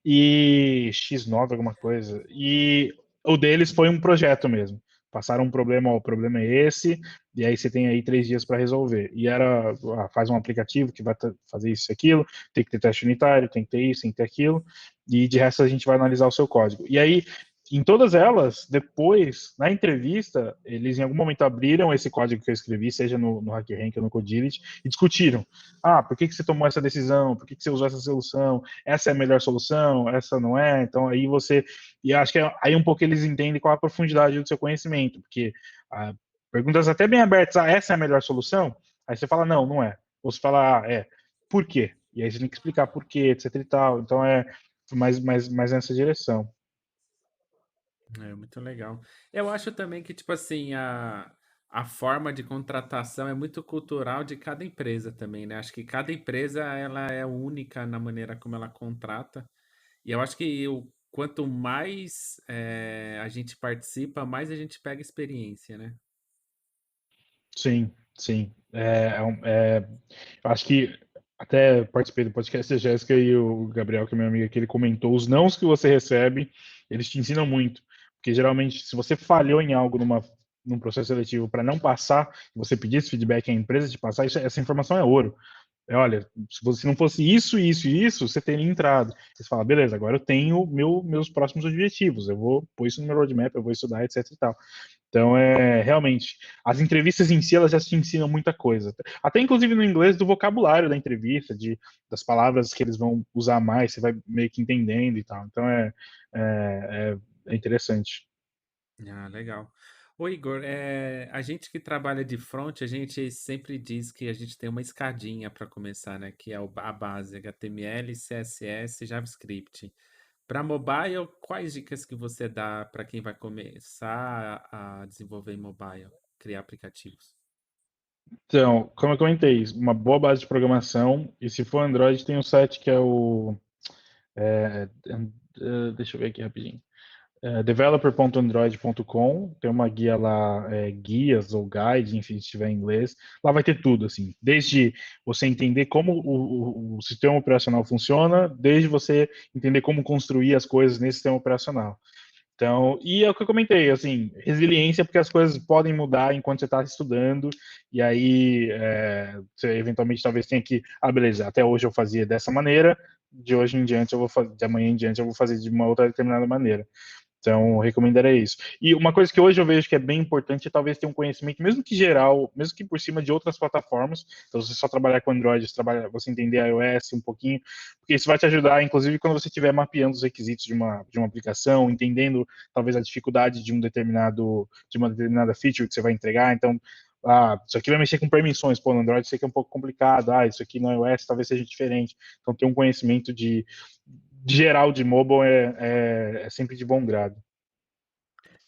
e X9, alguma coisa. E o deles foi um projeto mesmo. Passaram um problema, ó, o problema é esse, e aí você tem aí 3 dias para resolver. E era, faz um aplicativo que vai fazer isso e aquilo, tem que ter teste unitário, tem que ter isso, tem que ter aquilo, e de resto a gente vai analisar o seu código. E aí, em todas elas, depois, na entrevista, eles em algum momento abriram esse código que eu escrevi, seja no HackerRank ou no Codility, e discutiram. Por que você tomou essa decisão? Por que você usou essa solução? Essa é a melhor solução, essa não é. Então aí você. E acho que aí um pouco eles entendem qual a profundidade do seu conhecimento, porque perguntas até bem abertas, essa é a melhor solução? Aí você fala, não, não é. Ou você fala, é. Por quê? E aí você tem que explicar por quê, etc e tal. Então é mais nessa direção. É muito legal. Eu acho também que, tipo assim, a forma de contratação é muito cultural de cada empresa também, né? Acho que cada empresa ela é única na maneira como ela contrata. E eu acho que quanto mais a gente participa, mais a gente pega experiência, né? Sim, sim. Eu acho que até participei do podcast da Jéssica e o Gabriel, que é meu amigo aqui, ele comentou os nãos que você recebe, eles te ensinam muito. Porque geralmente, se você falhou em algo num processo seletivo para não passar, você pedir esse feedback à empresa de passar, essa informação é ouro. Olha, se não fosse isso, isso e isso, você teria entrado. Você fala, beleza, agora eu tenho meus próximos objetivos, eu vou pôr isso no meu roadmap, eu vou estudar, etc e tal. Então, realmente, as entrevistas em si, elas já te ensinam muita coisa. Até, inclusive, no inglês, do vocabulário da entrevista, das palavras que eles vão usar mais, você vai meio que entendendo e tal. Então, é interessante. Ah, legal. Ô Igor, a gente que trabalha de front, a gente sempre diz que a gente tem uma escadinha para começar, né? Que é a base, HTML, CSS, JavaScript. Para mobile, quais dicas que você dá para quem vai começar a desenvolver em mobile, criar aplicativos? Então, como eu comentei, uma boa base de programação, e se for Android, tem um site que é deixa eu ver aqui rapidinho. Developer.android.com, tem uma guia lá, guias ou guide, enfim, se tiver em inglês. Lá vai ter tudo, assim, desde você entender como o sistema operacional funciona, desde você entender como construir as coisas nesse sistema operacional. Então, e é o que eu comentei, assim, resiliência porque as coisas podem mudar enquanto você está estudando, e aí você eventualmente talvez tenha que, beleza, até hoje eu fazia dessa maneira, de hoje em diante eu vou fazer, de amanhã em diante eu vou fazer de uma outra determinada maneira. Então, recomendaria isso. E uma coisa que hoje eu vejo que é bem importante é talvez ter um conhecimento, mesmo que geral, mesmo que por cima de outras plataformas. Então, você só trabalhar com Android, você entender iOS um pouquinho, porque isso vai te ajudar, inclusive, quando você estiver mapeando os requisitos de uma aplicação, entendendo talvez a dificuldade de uma determinada feature que você vai entregar. Então, isso aqui vai mexer com permissões, pô, no Android isso aqui é um pouco complicado, isso aqui no iOS talvez seja diferente. Então, ter um conhecimento de geral de mobile é sempre de bom grado.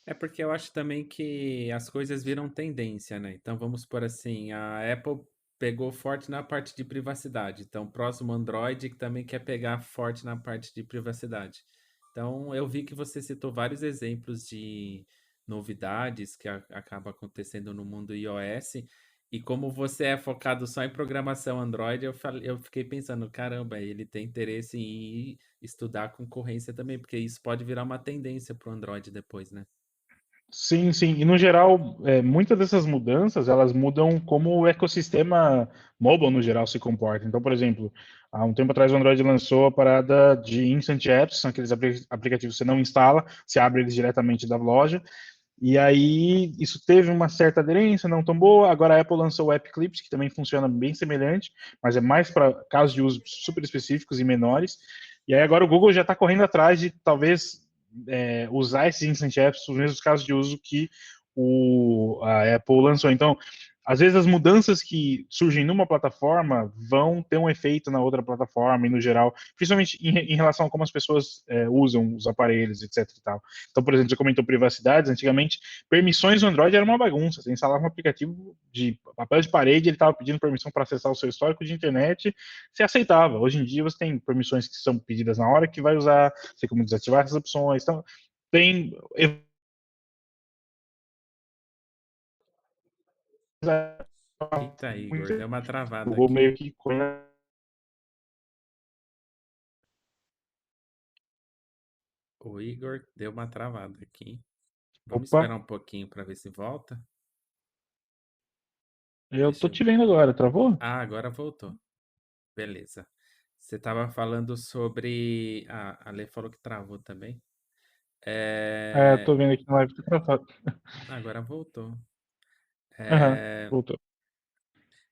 É porque eu acho também que as coisas viram tendência, né? Então vamos por assim, a Apple pegou forte na parte de privacidade. Então, o próximo Android que também quer pegar forte na parte de privacidade. Então, eu vi que você citou vários exemplos de novidades que acaba acontecendo no mundo iOS. E como você é focado só em programação Android, eu fiquei pensando, caramba, ele tem interesse em ir estudar concorrência também, porque isso pode virar uma tendência para o Android depois, né? Sim, sim. E no geral, muitas dessas mudanças, elas mudam como o ecossistema mobile no geral se comporta. Então, por exemplo, há um tempo atrás o Android lançou a parada de Instant Apps, são aqueles aplicativos que você não instala, você abre eles diretamente da loja. E aí isso teve uma certa aderência, não tão boa. Agora a Apple lançou o App Clips, que também funciona bem semelhante, mas é mais para casos de uso super específicos e menores. E aí agora o Google já está correndo atrás de talvez usar esses Instant Apps nos mesmos casos de uso que a Apple lançou. Então, às vezes as mudanças que surgem numa plataforma vão ter um efeito na outra plataforma e no geral, principalmente em relação a como as pessoas usam os aparelhos, etc. E tal. Então, por exemplo, você comentou privacidades, antigamente permissões no Android era uma bagunça. Você instalava um aplicativo de papel de parede, ele estava pedindo permissão para acessar o seu histórico de internet, você aceitava. Hoje em dia você tem permissões que são pedidas na hora que vai usar, você como desativar essas opções. Então, tem Eita, Igor, muito, deu uma o travada Google aqui. meio que O Igor deu uma travada aqui. Vamos opa, esperar um pouquinho para ver se volta. eu Deixa tô eu te ver. vendo agora, travou? Ah, agora voltou. Beleza. Você estava falando sobre. Ah, a Lê falou que travou também. Tô É... vendo aqui na live, tá travado. Agora voltou. Aham, É... voltou.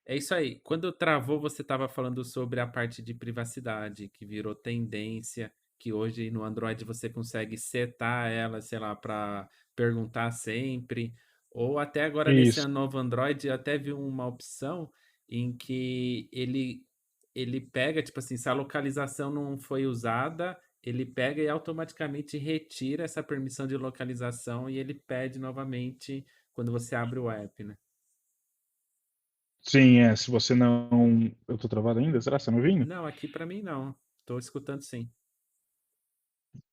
É isso aí. Quando travou, você estava falando sobre a parte de privacidade, que virou tendência, que hoje no Android você consegue setar ela, sei lá, para perguntar sempre. Ou até agora nesse Isso. novo Android, eu até vi uma opção em que ele pega, tipo assim, se a localização não foi usada, ele pega e automaticamente retira essa permissão de localização e ele pede novamente quando você abre o app, né? Sim, se você não. Eu tô travado ainda? Será que você tá me ouvindo? Não, aqui para mim não. Tô escutando sim.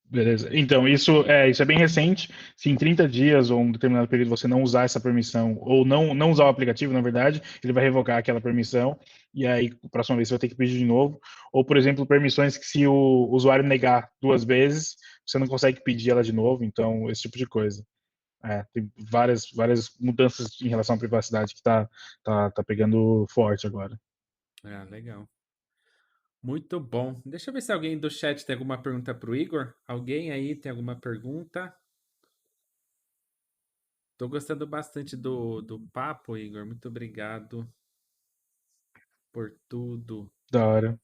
Beleza. Então, isso é bem recente. Se em 30 dias ou um determinado período você não usar essa permissão, ou não usar o aplicativo, na verdade, ele vai revogar aquela permissão, e aí, a próxima vez, você vai ter que pedir de novo. Ou, por exemplo, permissões que se o usuário negar 2 vezes, você não consegue pedir ela de novo, então, esse tipo de coisa. Tem várias mudanças em relação à privacidade que tá pegando forte agora. Ah, legal. Muito bom. Deixa eu ver se alguém do chat tem alguma pergunta para o Igor. Alguém aí tem alguma pergunta? Tô gostando bastante do papo, Igor. Muito obrigado por tudo. Da hora.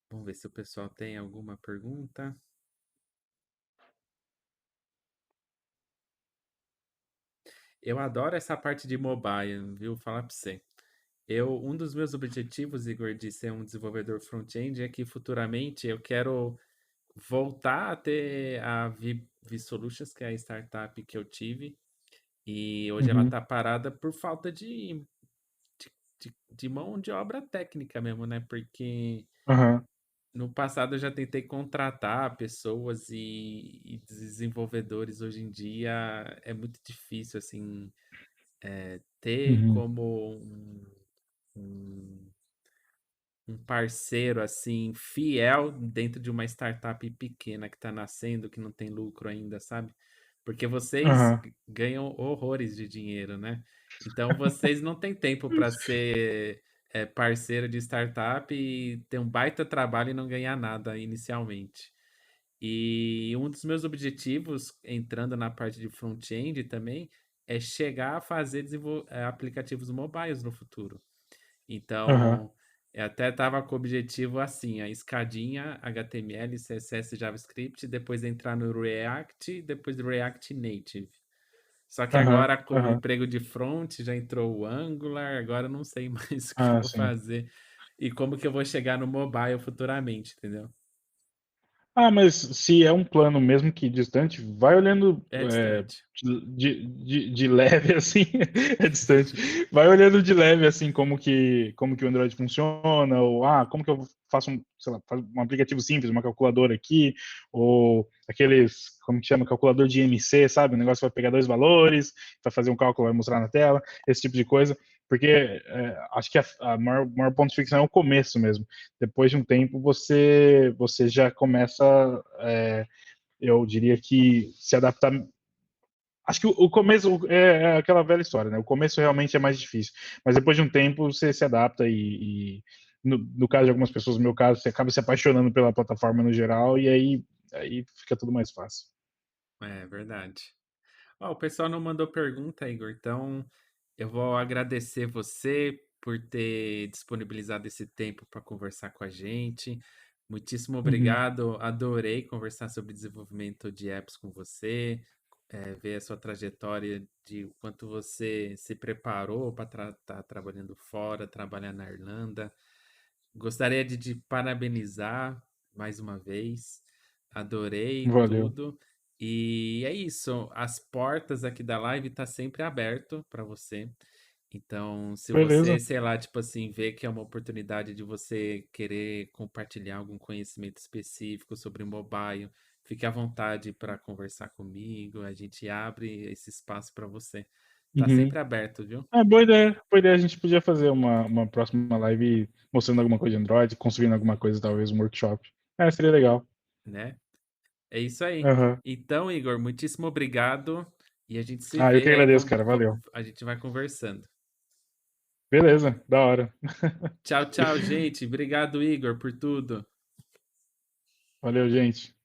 Vamos ver se o pessoal tem alguma pergunta. Eu adoro essa parte de mobile, viu? Falar para você. Um dos meus objetivos, Igor, de ser um desenvolvedor front-end é que futuramente eu quero voltar a ter a V-Solutions, que é a startup que eu tive, e hoje ela Uhum. está parada por falta de mão de obra técnica mesmo, né? Porque Aham. no passado eu já tentei contratar pessoas e desenvolvedores hoje em dia é muito difícil, assim, ter Uhum. como um um parceiro, assim, fiel dentro de uma startup pequena que está nascendo, que não tem lucro ainda, sabe? Porque vocês Aham, ganham horrores de dinheiro, né? Então vocês não têm tempo para ser parceiro de startup e ter um baita trabalho e não ganhar nada inicialmente. E um dos meus objetivos, entrando na parte de front-end também, é chegar a fazer aplicativos mobiles no futuro. aham, Então, eu até estava com o objetivo assim, a escadinha HTML, CSS, JavaScript, depois entrar no React, depois do React Native. Só que aham, agora com o aham. emprego de front já entrou o Angular, agora eu não sei mais o que eu Ah, vou sim. fazer e como que eu vou chegar no mobile futuramente, entendeu? Ah, mas se é um plano mesmo que distante, vai olhando É distante. de leve assim, é distante. Vai olhando de leve assim como que o Android funciona, ou como que eu faço um, sei lá, faço um aplicativo simples, uma calculadora aqui, ou aqueles, como que chama, calculador de IMC, sabe? O negócio vai pegar dois valores, vai fazer um cálculo, vai mostrar na tela, esse tipo de coisa, porque acho que a maior ponto de fricção é o começo mesmo. Depois de um tempo você já começa, eu diria que se adaptar. Acho que o começo é aquela velha história, né? O começo realmente é mais difícil, mas depois de um tempo você se adapta e no caso de algumas pessoas, no meu caso, você acaba se apaixonando pela plataforma no geral e aí fica tudo mais fácil. É verdade. Ó, o pessoal não mandou pergunta, Igor, então eu vou agradecer você por ter disponibilizado esse tempo para conversar com a gente. Muitíssimo Uhum, obrigado. Adorei conversar sobre desenvolvimento de apps com você, ver a sua trajetória de o quanto você se preparou para estar trabalhando fora, trabalhar na Irlanda. Gostaria de te parabenizar mais uma vez. Adorei valeu. tudo. E é isso. As portas aqui da live tá sempre aberto para você. Então, se você, Beleza. sei lá, tipo assim, vê que é uma oportunidade de você querer compartilhar algum conhecimento específico sobre mobile, fique à vontade para conversar comigo. A gente abre esse espaço para você. Tá Uhum. sempre aberto, viu? Boa ideia. Boa ideia. A gente podia fazer uma próxima live mostrando alguma coisa de Android, construindo alguma coisa, talvez um workshop. Seria legal. Né? É isso aí. Aham. Então, Igor, muitíssimo obrado e a gente se Eu que vê aí, agradeço, cara. Valeu. a gente vai conversando. Beleza, da hora. Tchau, tchau, gente. Obrigado, Igor, por tudo. Valeu, gente.